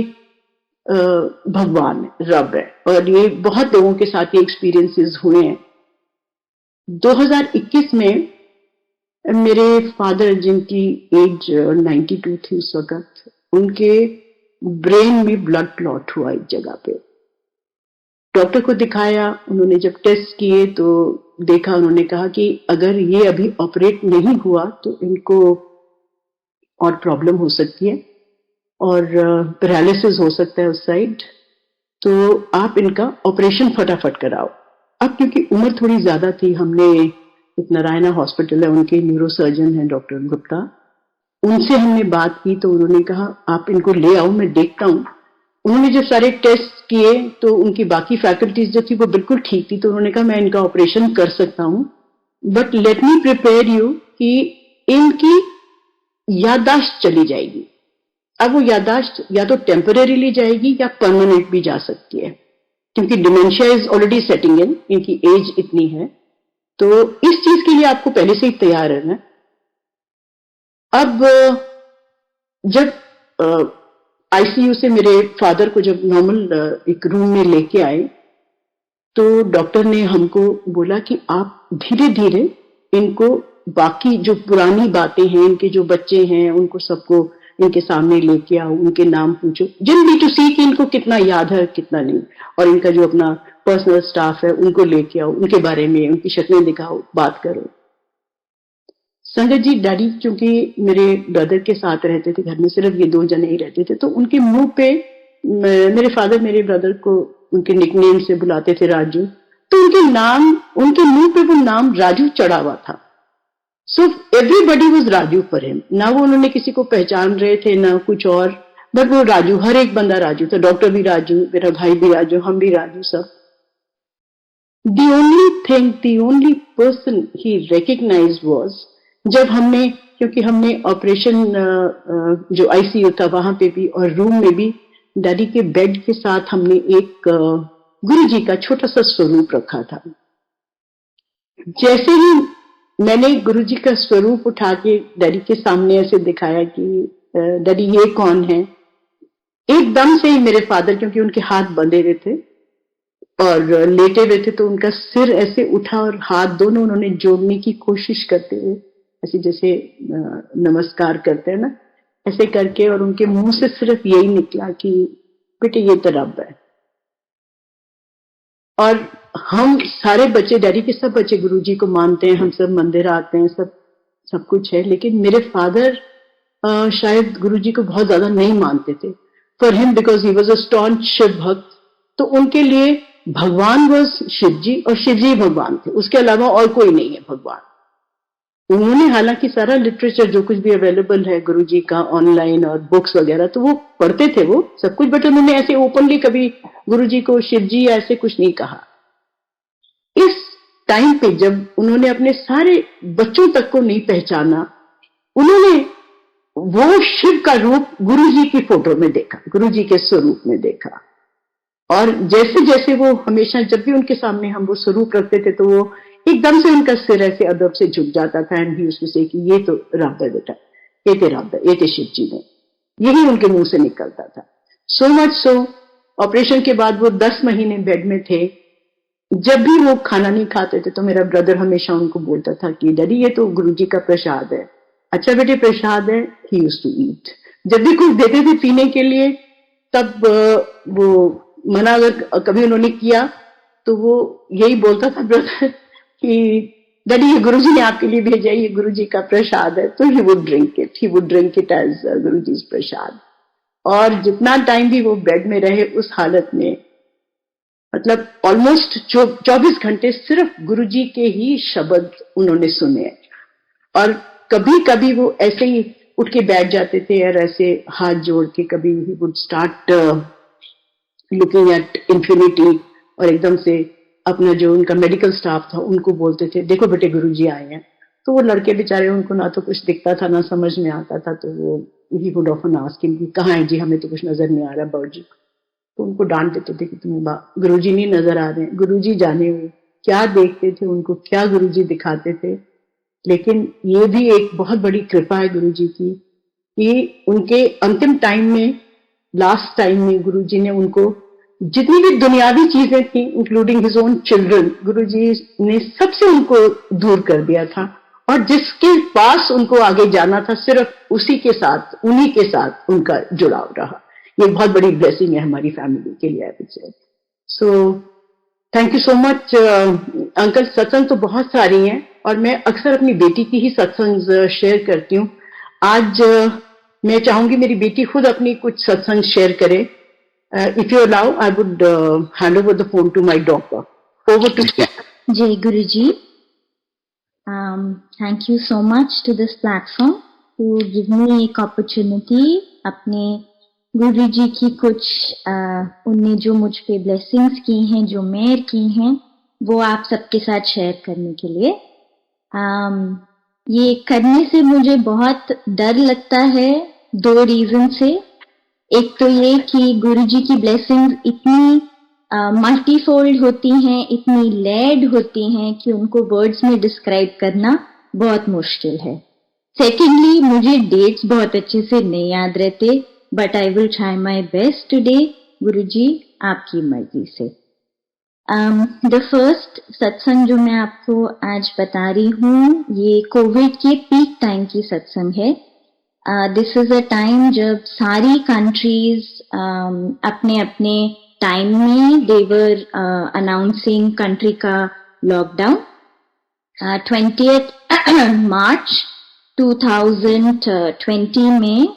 भगवान है, रब है, और ये बहुत लोगों के साथ ये एक्सपीरियंसेस हुए हैं। 2021 में मेरे फादर जिनकी एज 92 थी उस वक्त, उनके ब्रेन में ब्लड क्लॉट हुआ एक जगह पे। डॉक्टर को दिखाया, उन्होंने जब टेस्ट किए तो देखा, उन्होंने कहा कि अगर ये अभी ऑपरेट नहीं हुआ तो इनको और प्रॉब्लम हो सकती है और पैरालिसिस हो सकता है उस साइड, तो आप इनका ऑपरेशन फटाफट कराओ। अब क्योंकि उम्र थोड़ी ज्यादा थी, हमने एक नारायणा हॉस्पिटल है, उनके न्यूरोसर्जन हैं डॉक्टर गुप्ता, उनसे हमने बात की तो उन्होंने कहा आप इनको ले आओ, मैं देखता हूँ। उन्होंने जब सारे टेस्ट किए तो उनकी बाकी फैकल्टीज जो थी वो बिल्कुल ठीक थी, तो उन्होंने कहा मैं इनका ऑपरेशन कर सकता हूँ, but let me prepare you कि इनकी याददाश्त चली जाएगी। अब वो याददाश्त या तो टेम्परेरीली जाएगी या परमानेंट भी जा सकती है, क्योंकि डिमेंशिया इज ऑलरेडी सेटिंग इन, इनकी एज इतनी है। तो इस चीज के लिए आपको पहले से ही तैयार रहना है। अब जब आईसीयू से मेरे फादर को जब नॉर्मल एक रूम में लेके आए, तो डॉक्टर ने हमको बोला कि आप धीरे धीरे इनको बाकी जो पुरानी बातें हैं, इनके जो बच्चे हैं उनको सबको इनके सामने लेके आओ, उनके नाम पूछो, जनरली टू सी कि इनको कितना याद है कितना नहीं, और इनका जो अपना पर्सनल स्टाफ है उनको लेके आओ, उनके बारे में उनकी शक्लें दिखाओ, बात करो। संगत जी, डैडी क्योंकि मेरे ब्रदर के साथ रहते थे, घर में सिर्फ ये 2 जने ही रहते थे, तो उनके मुंह पे मेरे फादर मेरे ब्रदर को उनके निकनेम से बुलाते थे राजू, तो उनके मुंह पे वो नाम राजू चढ़ा हुआ था। So everybody was Raju for him. ना वो उन्होंने किसी को पहचान रहे थे ना कुछ और, बट वो राजू, हर एक बंदा राजू था। डॉक्टर भी राजू, मेरा भाई भी राजू, हम भी राजू, सब। the only person he recognized was जब हमने, क्योंकि हमने ऑपरेशन जो आईसीयू था वहां पे भी और रूम में भी डैडी के बेड के साथ हमने एक गुरुजी का छोटा सा स्वरूप रखा था। जैसे ही मैंने गुरुजी का स्वरूप उठा के डैडी के सामने ऐसे दिखाया कि डैडी ये कौन है, एकदम से ही मेरे फादर, क्योंकि उनके हाथ बंधे हुए थे और लेटे हुए थे, तो उनका सिर ऐसे उठा और हाथ दोनों उन्होंने जोड़ने की कोशिश करते हुए, ऐसे जैसे नमस्कार करते हैं ना, ऐसे करके, और उनके मुंह से सिर्फ यही निकला कि बेटे ये तो रब है। और हम सारे बच्चे, डैडी के सब बच्चे गुरुजी को मानते हैं, हम सब मंदिर आते हैं, सब कुछ है, लेकिन मेरे फादर शायद गुरुजी को बहुत ज्यादा नहीं मानते थे। For him, because he was a staunch Shiv bhakt, तो उनके लिए भगवान वॉज शिव जी और शिव जी भगवान थे, उसके अलावा और कोई नहीं है भगवान। उन्होंने हालांकि सारा लिटरेचर जो कुछ भी अवेलेबल है गुरुजी का ऑनलाइन और बुक्स वगैरह, तो वो पढ़ते थे वो सब कुछ, बट उन्होंने ऐसे ओपनली कभी गुरुजी को शिव जी ऐसे कुछ नहीं कहा। इस टाइम पे जब उन्होंने अपने सारे बच्चों तक को नहीं पहचाना, उन्होंने वो शिव का रूप गुरुजी की फोटो में देखा, गुरुजी के स्वरूप में देखा। और जैसे जैसे वो हमेशा जब भी उनके सामने हम वो स्वरूप रखते थे, तो वो एकदम से उनका सिर ऐसे अदब से झुक जाता था, एंड ही यूज्ड टू से कि ये तो रब है बेटा, ये तो रब है, ये तो शिव जी ने, यही उनके मुंह से निकलता था। सो मच सो, ऑपरेशन के बाद वो 10 महीने बेड में थे। जब भी वो खाना नहीं खाते थे तो मेरा ब्रदर हमेशा उनको बोलता था कि डैडी ये तो गुरुजी का प्रसाद है। अच्छा बेटे प्रसाद है, ही यूज्ड टू ईट। जब भी कुछ देते थे पीने के लिए, तब वो मना अगर कभी उन्होंने किया तो वो यही बोलता था ब्रदर कि डैडी ये गुरुजी ने आपके लिए भेजा, ये गुरुजी का प्रसाद है। तो he would drink it as Guruji's prasad. और जितना टाइम भी वो बेड में रहे उस हालत में, मतलब ऑलमोस्ट 24 घंटे सिर्फ गुरुजी के ही शब्द उन्होंने सुने। और कभी कभी वो ऐसे ही उठ के बैठ जाते थे और ऐसे हाथ जोड़ के, कभी he would start looking at infinity, और एकदम से अपना जो उनका मेडिकल स्टाफ था उनको बोलते थे देखो बेटे गुरुजी आए हैं। तो वो लड़के बेचारे, उनको ना तो कुछ दिखता था ना समझ में आता था, तो वो he would often ask him कि कहाँ है जी, हमें तो कुछ नजर नहीं आ रहा बाबूजी। तो उनको डांट देते थे कि तुम्हें गुरुजी नहीं नजर आ रहे हैं। गुरुजी जाने हुए क्या देखते थे, उनको क्या गुरुजी दिखाते थे। लेकिन ये भी एक बहुत बड़ी कृपा है गुरुजी की कि उनके अंतिम टाइम में, लास्ट टाइम में, गुरुजी ने उनको जितनी भी दुनियावी चीजें थी, इंक्लूडिंग हिज ओन चिल्ड्रन, गुरुजी ने सबसे उनको दूर कर दिया था, और जिसके पास उनको आगे जाना था सिर्फ उसी के साथ, उन्हीं के साथ उनका जुड़ाव रहा। ये बहुत बड़ी ब्लेसिंग है हमारी फैमिली के लिए, I would say. So thank you so much uncle. सत्संग तो बहुत सारी हैं और मैं अक्सर अपनी बेटी की ही सत्संग शेयर करती हूँ। आज मैं चाहूंगी मेरी बेटी खुद अपनी कुछ सत्संग शेयर करे। If you allow, I would hand over the phone to my daughter. Over to you. जय Guruji. Thank you so much to this platform to give me एक opportunity अपने गुरुजी की कुछ उनने जो मुझ पे ब्लेसिंग्स की हैं, जो मेहर की हैं, वो आप सबके साथ शेयर करने के लिए। ये करने से मुझे बहुत डर लगता है, 2 रीज़न से। एक तो ये कि गुरुजी की ब्लेसिंग्स इतनी मल्टीफोल्ड होती हैं, इतनी लेयर्ड होती हैं कि उनको वर्ड्स में डिस्क्राइब करना बहुत मुश्किल है। सेकेंडली, मुझे डेट्स बहुत अच्छे से नहीं याद रहते, but I will try my best today. Guruji, आपकी मर्जी से। द फर्स्ट सत्संग जो मैं आपको आज बता रही हूँ, ये कोविड के पीक टाइम की सत्संग है। दिस इज अ टाइम जब सारी कंट्रीज अपने अपने टाइम में दे वर अनाउंसिंग कंट्री का लॉकडाउन। 20th मार्च 2020 में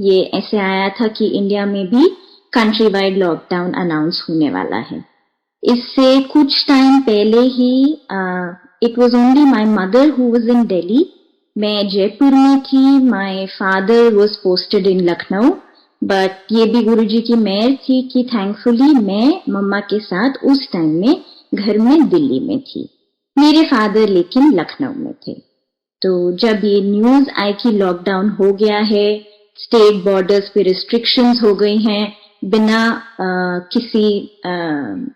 ये ऐसे आया था कि इंडिया में भी कंट्री वाइड लॉकडाउन अनाउंस होने वाला है। इससे कुछ टाइम पहले ही it was only my mother who was in Delhi. मैं जयपुर में थी, my father was posted in Lucknow, but ये भी गुरुजी की मेहर थी कि थैंकफुली मैं मम्मा के साथ उस टाइम में घर में दिल्ली में थी। मेरे फादर लेकिन लखनऊ में थे। तो जब ये न्यूज आई कि लॉकडाउन हो गया है, स्टेट बॉर्डर्स पे रिस्ट्रिक्शंस हो गई हैं, बिना किसी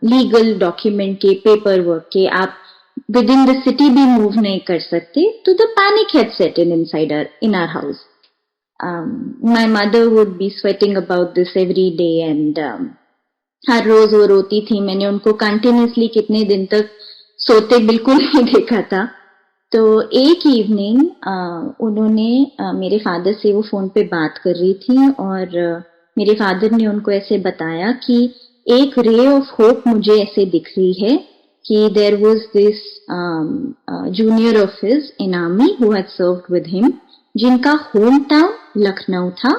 लीगल डॉक्यूमेंट के, पेपर वर्क के आप विद इन द सिटी भी मूव नहीं कर सकते, तो the panic had set inside in our house. My mother would be sweating about this every day and हर रोज वो रोती थी। मैंने उनको कंटिन्यूसली कितने दिन तक सोते बिल्कुल नहीं देखा था। तो एक इवनिंग उन्होंने मेरे फादर से वो फोन पे बात कर रही थी और मेरे फादर ने उनको ऐसे बताया कि एक रे ऑफ होप मुझे ऐसे दिख रही है कि there was this junior of his in army who had served with him, जिनका होम टाउन लखनऊ था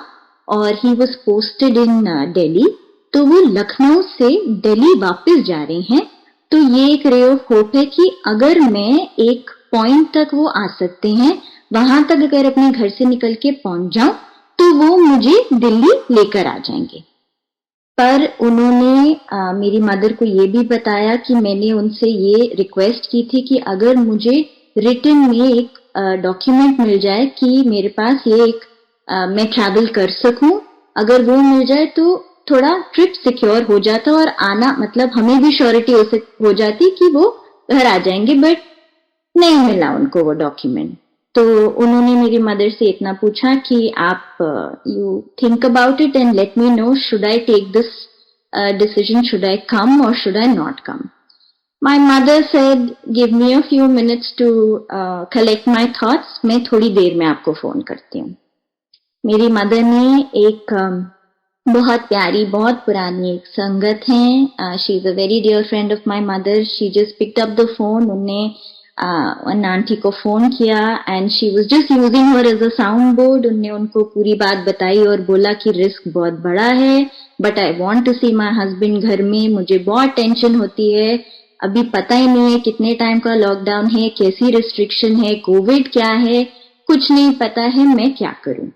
और he was posted in Delhi. तो वो लखनऊ से दिल्ली वापस जा रहे हैं। तो ये एक रे ऑफ होप है कि अगर मैं एक पॉइंट तक वो आ सकते हैं, वहां तक अगर अपने घर से निकल के पहुंच जाऊं तो वो मुझे दिल्ली लेकर आ जाएंगे। पर उन्होंने मेरी मदर को ये भी बताया कि मैंने उनसे ये रिक्वेस्ट की थी कि अगर मुझे रिटन में एक डॉक्यूमेंट मिल जाए कि मेरे पास ये एक मैं ट्रैवल कर सकूं, अगर वो मिल जाए तो थोड़ा ट्रिप सिक्योर हो जाता और आना मतलब हमें भी श्योरिटी हो जाती कि वो घर आ जाएंगे। बट नहीं मिला उनको वो डॉक्यूमेंट। तो उन्होंने मेरी मदर से इतना पूछा कि आप you think about it and let me know, should I take this decision, should I come और should I not come. My mother said give me a few minutes to collect my thoughts, मैं थोड़ी देर में आपको phone करती हूँ। मेरी mother ने एक बहुत प्यारी, बहुत पुरानी एक संगत है, she is a very dear friend of my mother. She just picked up the phone, उन्हें आंटी को फोन किया and she was just using her as a sound board. उन्हें उनको पूरी बात बताई और बोला कि रिस्क बहुत बड़ा है, but I want to see my husband घर में, मुझे बहुत टेंशन होती है, अभी पता ही नहीं है कितने टाइम का लॉकडाउन है, कैसी रिस्ट्रिक्शन है, कोविड क्या है, कुछ नहीं पता है, मैं क्या करूं।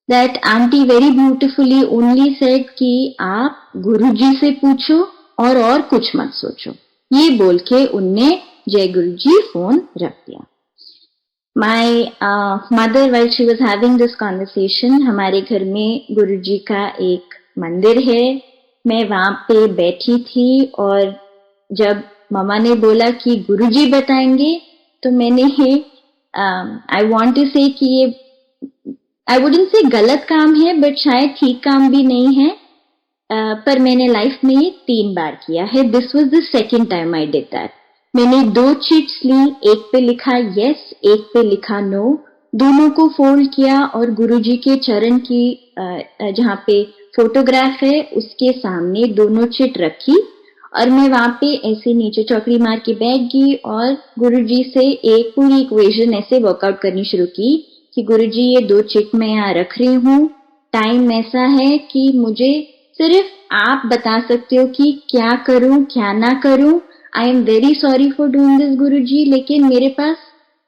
That aunty very beautifully only said कि आप गुरुजी से पूछो और कुछ मत सोचो। ये बोल के उनने जय गुरुजी फोन रख दिया। My mother while she was having this conversation, हमारे घर में गुरुजी का एक मंदिर है, मैं वहां पे बैठी थी और जब मम्मा ने बोला कि गुरुजी बताएंगे तो मैंने आई वांट टू से कि ये आई वुडंट से गलत काम है, बट शायद ठीक काम भी नहीं है, पर मैंने लाइफ में ये 3 बार किया है। This was the second time I did that. मैंने 2 चिट्स ली, एक पे लिखा यस, एक पे लिखा नो, दोनों को फोल्ड किया और गुरुजी के चरण की जहाँ पे फोटोग्राफ है उसके सामने दोनों चिट रखी और मैं वहां पे ऐसे नीचे चौकड़ी मार के बैठ गई और गुरुजी से एक पूरी इक्वेशन ऐसे वर्कआउट करनी शुरू की कि गुरुजी ये 2 चिट मैं यहाँ रख रही हूँ, टाइम ऐसा है कि मुझे सिर्फ आप बता सकते हो कि क्या करूं क्या ना करूं। I am very sorry for doing this Guruji, लेकिन मेरे पास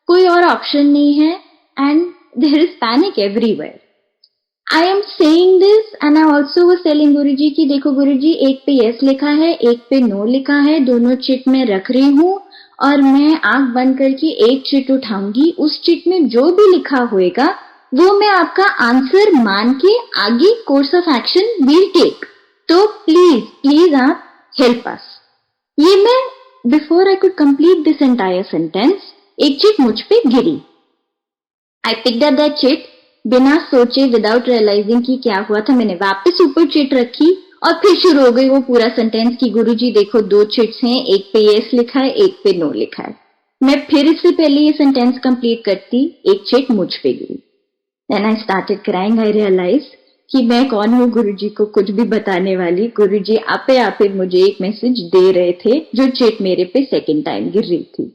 कोई और ऑप्शन नहीं है and there is panic everywhere. I am saying this and I also was telling Guruji कि देखो गुरुजी, एक पे यस लिखा है, एक पे नो लिखा है, दोनों चिट में रख रही हूँ और मैं आंख बंद करके एक चिट उठाऊंगी, उस चिट में जो भी लिखा होएगा वो मैं आपका आंसर मान के आगे course of action will take. तो प्लीज प्लीज आप हेल्प अस। ये मैं before I could complete this entire sentence एक चिट मुझ पे गिरी। I picked up that chit, बिना सोचे विदाउट रियलाइजिंग कि क्या हुआ था मैंने वापस ऊपर चिट रखी और फिर शुरू हो गई वो पूरा सेंटेंस कि गुरुजी देखो 2 चिट्स हैं, एक पे यस लिखा है, एक पे नो लिखा है। मैं फिर इससे पहले ये सेंटेंस कंप्लीट करती, एक चिट मुझ पे गिरी। Then I started crying. I realize कि मैं कौन हूँ गुरुजी को कुछ भी बताने वाली। गुरुजी आपे मुझे एक मैसेज दे रहे थे जो चिट मेरे पे सेकेंड टाइम गिर रही थी।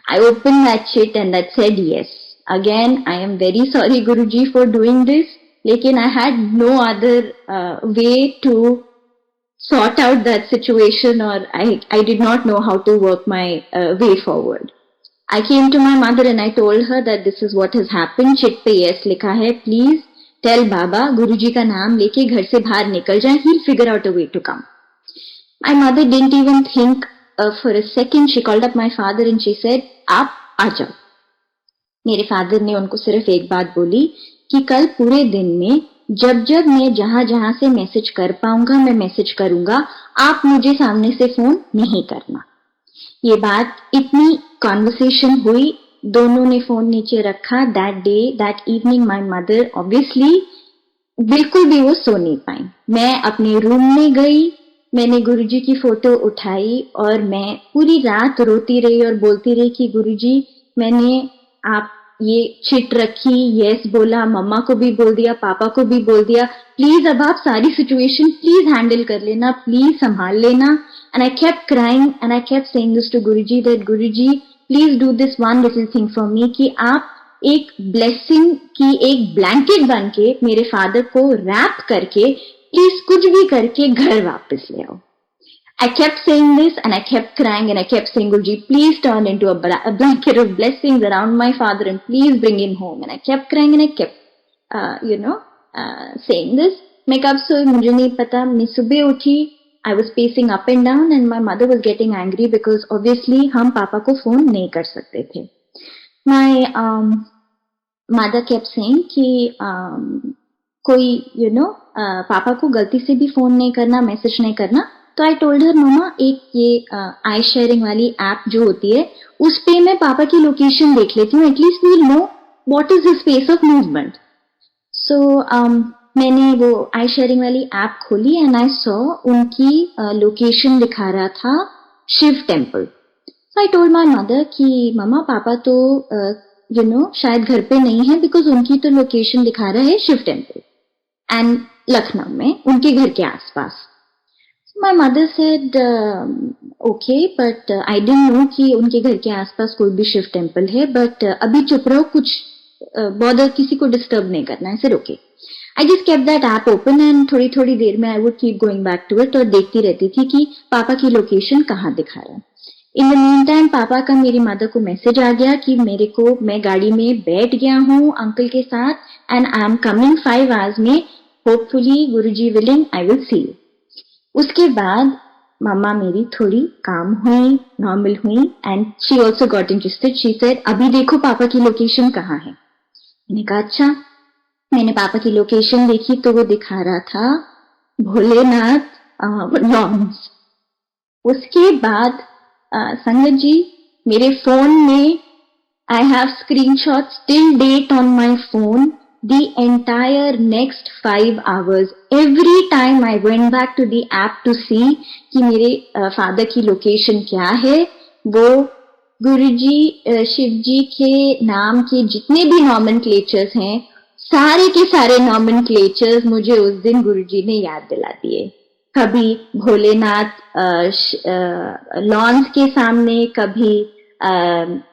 I opened that sheet and that said yes. Again, I am very sorry Guruji for doing this. लेकिन I had no other way to sort out that situation, or I did not know how to work my way forward. I came to my mother and I told her that this is what has happened. Chit पे yes लिखा है. Please tell Baba, Guruji का नाम लेके घर से बाहर निकल जाए. He'll figure out a way to come. My mother didn't even think for a second. She called up my father and she said, आप आ जाओ। मेरे फादर ने उनको सिर्फ एक बात बोली कि कल पूरे दिन में जब जब मैं जहां जहां से मैसेज कर पाऊंगा मैं मैसेज करूंगा, आप मुझे सामने से फोन नहीं करना। ये बात इतनी कॉन्वर्सेशन हुई, दोनों ने फोन नीचे रखा। That day that evening my mother obviously बिल्कुल भी वो सो नहीं पाई। मैं अपने रूम में गई, मैंने गुरुजी की फोटो उठाई और मैं पूरी रात रोती रही और बोलती रही कि गुरुजी मैंने आप ये चिट रखी, यस बोला, मम्मा को भी बोल दिया, पापा को भी बोल दिया, प्लीज अब आप सारी सिचुएशन प्लीज हैंडल कर लेना, प्लीज संभाल लेना। And I kept crying and I kept saying this to Guruji that Guruji please do this one little thing for me, कि आप एक ब्लेसिंग की एक ब्लैंकेट बन के मेरे फादर को रैप करके प्लीज कुछ भी करके घर वापस ले आओ। I kept saying this and I kept crying and I kept saying, Guruji, please turn into a blanket of blessings around my father and please bring him home. And I kept crying and I kept, saying this. मैं कब सोई मुझे नहीं पता। मैं सुबह उठी, I was pacing up and down and my mother was getting angry because obviously हम पापा को फोन नहीं कर सकते थे। My mother kept saying कि कोई पापा को गलती से भी फोन नहीं करना, मैसेज नहीं करना। तो आई टोल्ड हर मम्मा एक ये आई शेयरिंग वाली ऐप जो होती है उस पे मैं पापा की लोकेशन देख लेती हूँ, at least we'll know what is his space of movement. So मैंने वो आई शेयरिंग वाली ऐप खोली एंड आई सॉ उनकी लोकेशन दिखा रहा था Shiv temple. So I told my mother कि मम्मा पापा तो शायद घर पे नहीं है बिकॉज उनकी तो लोकेशन दिखा रहा है शिव टेम्पल एंड लखनऊ में उनके घर के आसपास। My mother said, okay, but I didn't know कि उनके घर के आसपास कोई भी शिव टेम्पल है, but अभी चुप रहो, कुछ बॉदर किसी को डिस्टर्ब नहीं करना है। Sir okay. I just kept that app open and थोड़ी थोड़ी देर में I would keep going back to it और देखती रहती थी कि पापा की लोकेशन कहाँ दिखा रहा है। In the meantime पापा का मेरी मदर को मैसेज आ गया कि मैं गाड़ी में बैठ गया हूँ अंकल के साथ and I am coming 5 hours में, hopefully Guruji willing I will see you। उसके बाद मम्मा मेरी थोड़ी काम हुई, नॉर्मल हुई and she also got interested. She said अभी देखो पापा की लोकेशन कहाँ है। मैंने कहा अच्छा। मैंने पापा की लोकेशन देखी तो वो दिखा रहा था भोलेनाथ लॉन्स। उसके बाद संगत जी मेरे फोन में I have screenshots till date on my phone the entire next 5 hours. Every time I went back to the app to see कि मेरे फादर की लोकेशन क्या है, वो गुरुजी शिवजी के नाम के जितने भी नॉमेनक्लेचर्स हैं सारे के सारे नॉमेनक्लेचर्स मुझे उस दिन गुरुजी ने याद दिला दिए। कभी भोलेनाथ लॉन्स के सामने, कभी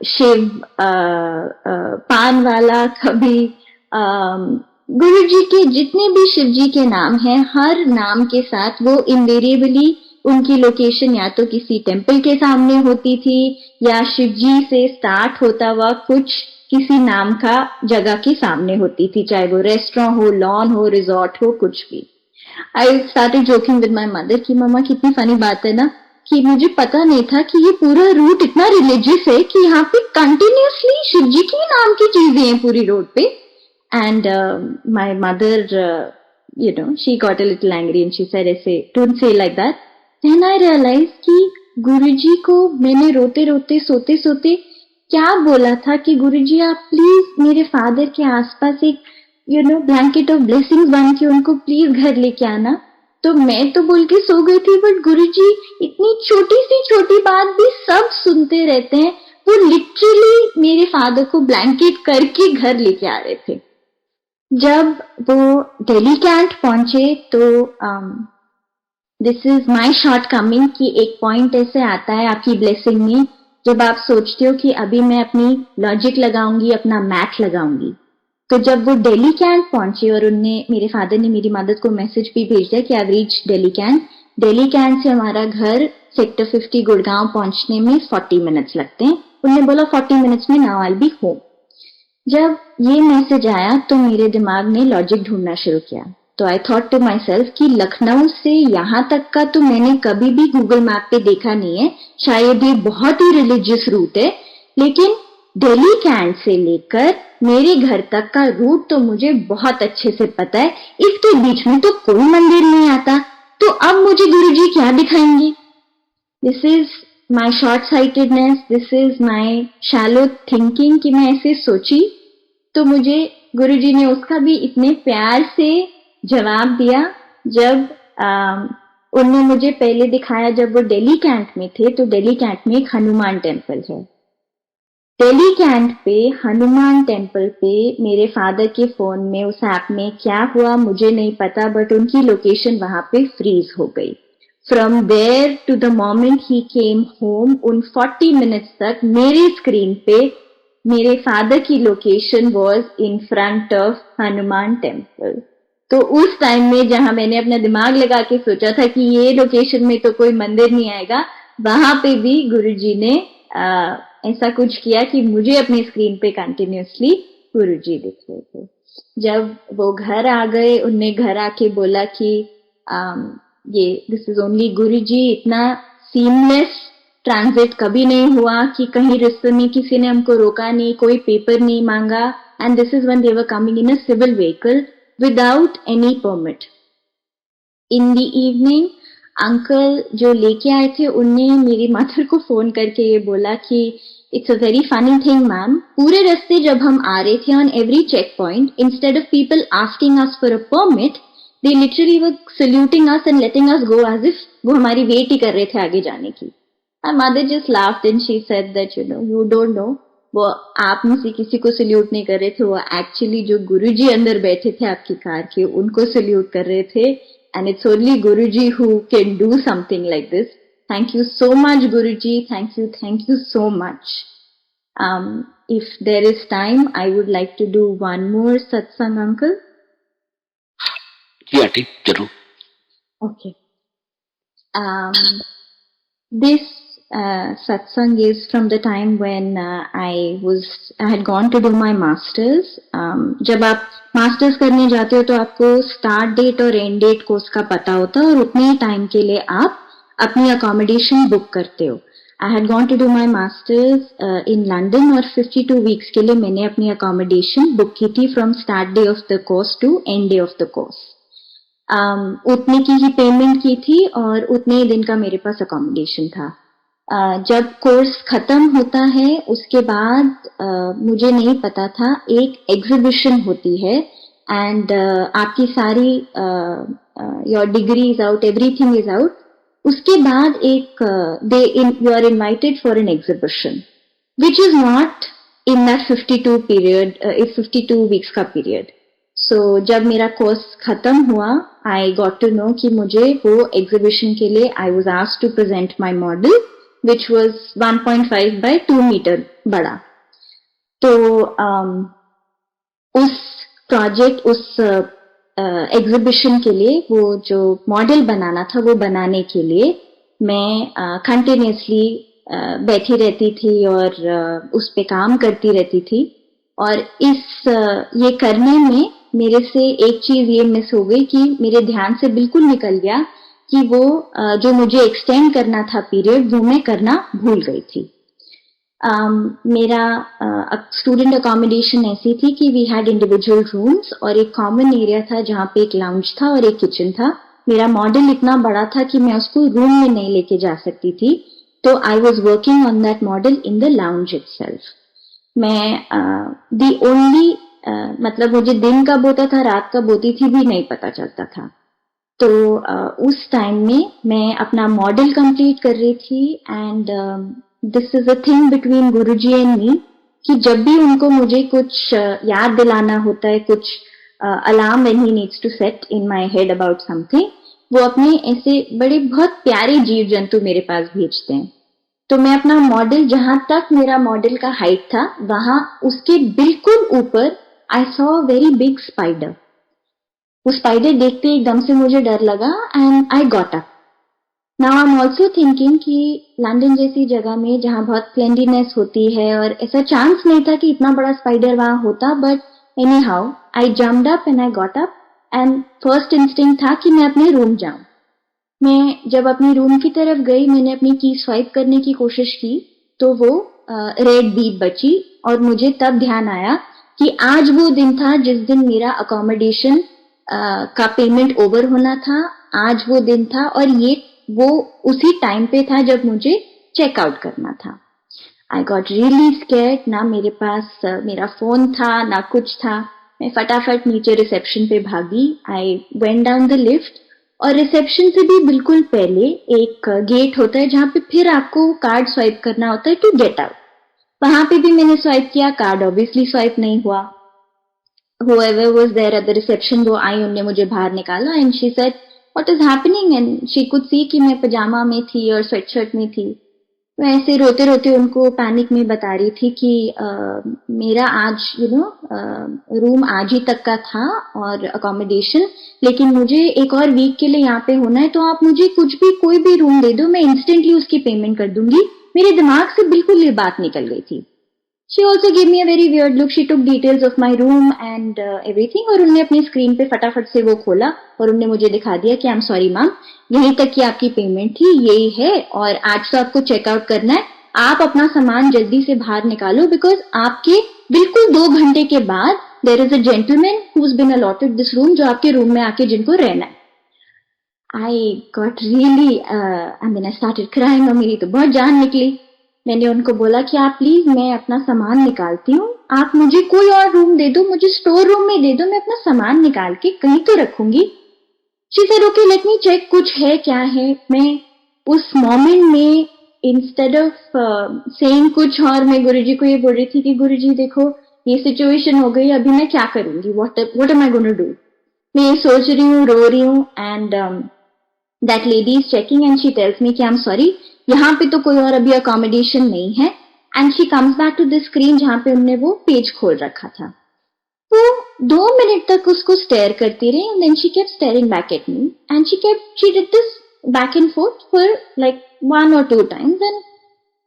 शिव पान वाला, कभी गुरुजी के जितने भी शिवजी के नाम हैं हर नाम के साथ वो इनवेरिएबली उनकी लोकेशन या तो किसी टेम्पल के सामने होती थी या शिवजी से स्टार्ट होता हुआ कुछ किसी नाम का जगह के सामने होती थी, चाहे वो रेस्टोरेंट हो, लॉन हो, रिजॉर्ट हो, कुछ भी। I started joking with my mother कि मम्मा कितनी फनी बात है ना कि मुझे पता नहीं था कि ये पूरा रूट इतना रिलीजियस है कि यहाँ पे कंटिन्यूअसली शिव जी की नाम की चीजें हैं पूरी रोड पे. And my mother she got a little angry and she said, ऐसे don't say like that. Then I realized कि गुरुजी को मैंने रोते रोते सोते सोते क्या बोला था कि गुरुजी आप प्लीज मेरे फादर के आसपास एक ब्लैंकेट ऑफ ब्लेसिंग्स बन के उनको प्लीज घर लेके आना. तो मैं तो बोल के सो गई थी, बट गुरुजी इतनी छोटी सी छोटी बात भी सब सुनते रहते हैं. वो लिटरली मेरे फादर को ब्लैंकेट करके घर लेके आ रहे थे. जब वो दिल्ली कैंट पहुंचे तो this is my short coming कि एक पॉइंट ऐसे आता है आपकी ब्लेसिंग में जब आप सोचते हो कि अभी मैं अपनी लॉजिक लगाऊंगी, अपना मैथ लगाऊंगी. तो जब वो दिल्ली कैंट पहुंचे और मेरे फादर ने मेरी मदद को मैसेज भी भेज दिया कि I reach Delhi cantt. Delhi cantt से हमारा घर सेक्टर 50 गुड़गांव पहुंचने में 40 मिनट्स लगते हैं. उन्होंने बोला 40 मिनट्स में नाउ आई बी होम. जब ये मैसेज आया तो मेरे दिमाग ने लॉजिक ढूंढना शुरू किया. तो I thought to myself कि लखनऊ से यहाँ तक का तो मैंने कभी भी गूगल मैप पे देखा नहीं है, शायद ये बहुत ही रिलीजियस रूट है, लेकिन दिल्ली कैंट से लेकर मेरे घर तक का रूट तो मुझे बहुत अच्छे से पता है. इसके बीच में तो कोई मंदिर नहीं आता, तो अब मुझे गुरुजी क्या दिखाएंगे. This is my short sightedness, this is my shallow thinking कि मैं ऐसे सोची. तो मुझे गुरुजी ने उसका भी इतने प्यार से जवाब दिया. जब उन्होंने मुझे पहले दिखाया, जब वो दिल्ली कैंट में थे तो दिल्ली कैंट में एक हनुमान टेम्पल है. दिल्ली कैंट पे हनुमान टेम्पल पे मेरे फादर के फोन में उस ऐप में क्या हुआ मुझे नहीं पता, बट उनकी लोकेशन वहां पे फ्रीज हो गई. From there to the moment he came home, उन 40 मिनट्स तक मेरे स्क्रीन पे मेरे फादर की location was in front of Hanuman temple. तो उस टाइम में जहां मैंने अपना दिमाग लगा के सोचा था कि ये लोकेशन में तो कोई मंदिर नहीं आएगा, वहां पे भी गुरुजी ने ऐसा कुछ किया कि मुझे अपनी स्क्रीन पे कंटिन्यूअसली गुरुजी दिख रहे थे. जब वो घर आ गए, उनने घर आके बोला कि ये दिस इज ओनली गुरुजी. इतना सीमलेस ट्रांजिट कभी नहीं हुआ कि कहीं रास्ते में किसी ने हमको रोका नहीं, कोई पेपर नहीं मांगा. And this is when they were coming in a civil vehicle without any permit. In the evening uncle जो लेके आए थे उनने मेरी मदर को फोन करके ये बोला कि it's a very funny thing ma'am, पूरे रास्ते जब हम आ रहे थे on every check point, instead of people asking us for a permit, they literally were saluting us and letting us go as if वो हमारी वेट ही कर रहे थे आगे जाने की. My mother just laughed and she said that you don't know, वो आप में से किसी को सल्यूट नहीं कर रहे थे, वो एक्चुअली जो गुरुजी अंदर बैठे थे आपकी कार के उनको सल्यूट कर रहे थे. And it's only Guruji who can do something like this. Thank you so much, Guruji. Thank you so much. If there is time, I would like to do one more satsang, uncle. Yeah, ठीक, जरूर. Okay. This satsang is from the time when I had gone to do my masters. जब आप masters करने जाते हो तो आपको start date और एंड डेट कोर्स का पता होता है और उतने टाइम के लिए आप अपनी अकोमोडेशन बुक करते हो. I had gone to do my masters in London और 52 वीक्स के लिए मैंने अपनी अकोमोडेशन बुक की थी from start day of the course to end day of the course. उतने की ही पेमेंट की थी और उतने ही दिन का मेरे पास अकोमोडेशन था. जब कोर्स खत्म होता है उसके बाद मुझे नहीं पता था एक एग्जीबिशन होती है एंड आपकी सारी your degree is out, everything is out. उसके बाद एक you are invited for an exhibition which is not in that 52 weeks का पीरियड. सो जब मेरा कोर्स खत्म हुआ आई गॉट टू नो कि मुझे वो एग्जीबिशन के लिए I was asked to present my model which was 1.5 by 2 meter बड़ा. तो उस प्रोजेक्ट, उस एग्जीबिशन के लिए वो जो मॉडल बनाना था वो बनाने के लिए मैं कंटिन्यूअसली बैठी रहती थी और उस पे काम करती रहती थी. और ये करने में मेरे से एक चीज ये मिस हो गई कि मेरे ध्यान से बिल्कुल निकल गया कि वो जो मुझे एक्सटेंड करना था पीरियड वो मैं करना भूल गई थी. मेरा स्टूडेंट अकोमोडेशन ऐसी थी कि वी हैड इंडिविजुअल रूम्स और एक कॉमन एरिया था जहाँ पे एक लाउंज था और एक किचन था. मेरा मॉडल इतना बड़ा था कि मैं उसको रूम में नहीं लेके जा सकती थी, तो I was working on that model in the lounge itself. मैं दी ओनली मतलब मुझे दिन कब होता था रात कब होती थी भी नहीं पता चलता था. तो उस टाइम में मैं अपना मॉडल कंप्लीट कर रही थी and this is a thing between Guruji and me कि जब भी उनको मुझे कुछ याद दिलाना होता है, कुछ alarm when he needs to set in my head about something, वो अपने ऐसे बड़े बहुत प्यारे जीव जंतु मेरे पास भेजते हैं. तो मैं अपना मॉडल जहां तक मेरा मॉडल का हाइट था वहां उसके बिल्कुल ऊपर I saw very big spider. वो स्पाइडर देखते एकदम से मुझे डर लगा and I got up. Now I am also thinking कि लंदन जैसी जगह में जहाँ बहुत क्लेंडीनेस होती है और ऐसा चांस नहीं था कि इतना बड़ा स्पाइडर वहां होता, but any how I jumped up and I got up and first instinct था कि मैं अपने रूम जाऊं. मैं जब अपनी रूम की तरफ गई मैंने अपनी की स्वाइप करने की कोशिश की तो वो रेड बीप बची और मुझे तब ध्यान आया कि आज वो दिन था जिस दिन मेरा अकोमोडेशन का पेमेंट ओवर होना था. आज वो दिन था और ये वो उसी टाइम पे था जब मुझे चेकआउट करना था. आई गॉट रियली स्कैर्ड. ना मेरे पास मेरा फोन था ना कुछ था. मैं फटाफट नीचे रिसेप्शन पे भागी. I went down the lift और रिसेप्शन से भी बिल्कुल पहले एक गेट होता है जहाँ पे फिर आपको कार्ड स्वाइप करना होता है टू गेट आउट. वहां पे भी मैंने स्वाइप किया, कार्ड ऑब्वियसली स्वाइप नहीं हुआ. whoever was there at the reception वो आई, उनने मुझे बाहर निकाला and she said what is happening and she could see कि मैं पजामा में थी और स्वेटशर्ट में थी. मैं ऐसे रोते रोते उनको पैनिक में बता रही थी कि मेरा आज रूम आज ही तक का था और अकोमोडेशन, लेकिन मुझे एक और वीक के लिए यहाँ पे होना है, तो आप मुझे कुछ भी कोई भी रूम दे दो, मैं इंस्टेंटली उसकी पेमेंट कर दूंगी. मेरे दिमाग से बिल्कुल ये बात निकल गई थी. She also gave me a very weird look. She took details of my room and everything और उन्होंने अपनी स्क्रीन पे फटाफट से वो खोला और उन्होंने मुझे दिखा दिया कि आई एम सॉरी मैम, यहीं तक की आपकी पेमेंट थी, यही है और आज तो आपको चेकआउट करना है. आप अपना सामान जल्दी से बाहर निकालो बिकॉज आपके बिल्कुल 2 घंटे के बाद there is a gentleman who has been allotted this room, जो आपके रूम में आके जिनको रहना है. I got really I mean I started crying और मेरी तो बहुत जान निकली. मैंने उनको बोला कि आप प्लीज, मैं अपना सामान निकालती हूँ, आप मुझे कोई और रूम दे दो, मुझे स्टोर रूम में दे दो, मैं अपना सामान निकाल के कहीं तो रखूंगी. She said okay let me check कुछ है क्या है. मैं उस मोमेंट में इंस्टेड ऑफ सेइंग कुछ और मैं गुरुजी को ये बोल रही थी कि गुरुजी देखो ये सिचुएशन हो गई, अभी मैं क्या करूंगी, what am I gonna do. मैं ये सोच रही हूँ, रो रही हूँ and that lady is checking and she tells me कि आई एम सॉरी, यहाँ पे तो कोई और अभी अकोमोडेशन नहीं है. And she comes back to the screen जहाँ पे उन्होंने वो पेज खोल रखा था. वो 2 मिनट तक उसको स्टेयर करती रही and then she kept staring back at me and she did this back and forth for like 1 or 2 times and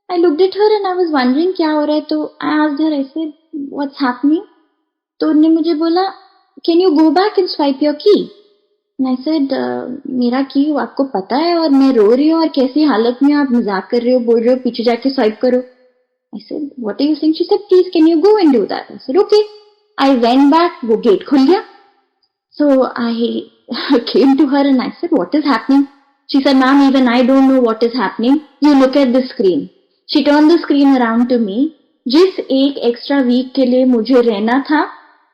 I looked at her and I was wondering क्या हो रहा है. तो I asked her, I said what's happening. तो उन्होंने मुझे बोला can you go back and swipe your key. And I said, मेरा की आपको पता है और मैं रो रही हूँ और कैसी हालत में आप मजाक कर रहे हो, बोल रहे हो पीछे जाके स्वाइप करो. I said, what are you saying? She said, please can you go and do that. I said, okay. I went back, वो गेट खुल गया. So I came to her and I said, what is happening? She said, ma'am, even I don't know what is happening. You look at the screen. She turned the screen around to me. जिस एक extra week के लिए मुझे रहना था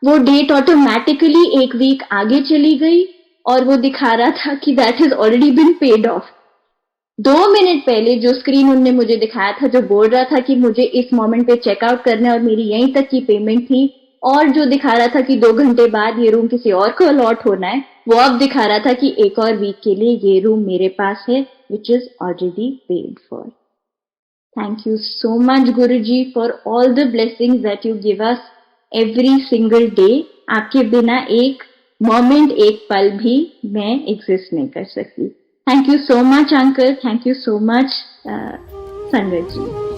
वो date automatically 1 week आगे चली गई और वो दिखा रहा था कि that has already been paid off. 2 minute पहले जो स्क्रीन उन्होंने मुझे दिखाया था, जो बोल रहा था कि मुझे इस मोमेंट पे चेकआउट करना है और मेरी यहीं तक की पेमेंट थी, और जो दिखा रहा था कि 2 घंटे बाद ये रूम किसी और को अलॉट होना है, वो अब दिखा रहा था कि एक और वीक के लिए ये रूम मेरे पास है which is already paid for. Thank you so much Guruji for all the blessings that you give us every single day. आपके बिना एक मोमेंट, एक पल भी मैं एग्जिस्ट नहीं कर सकती. Thank you so much uncle, thank you so much संगत जी.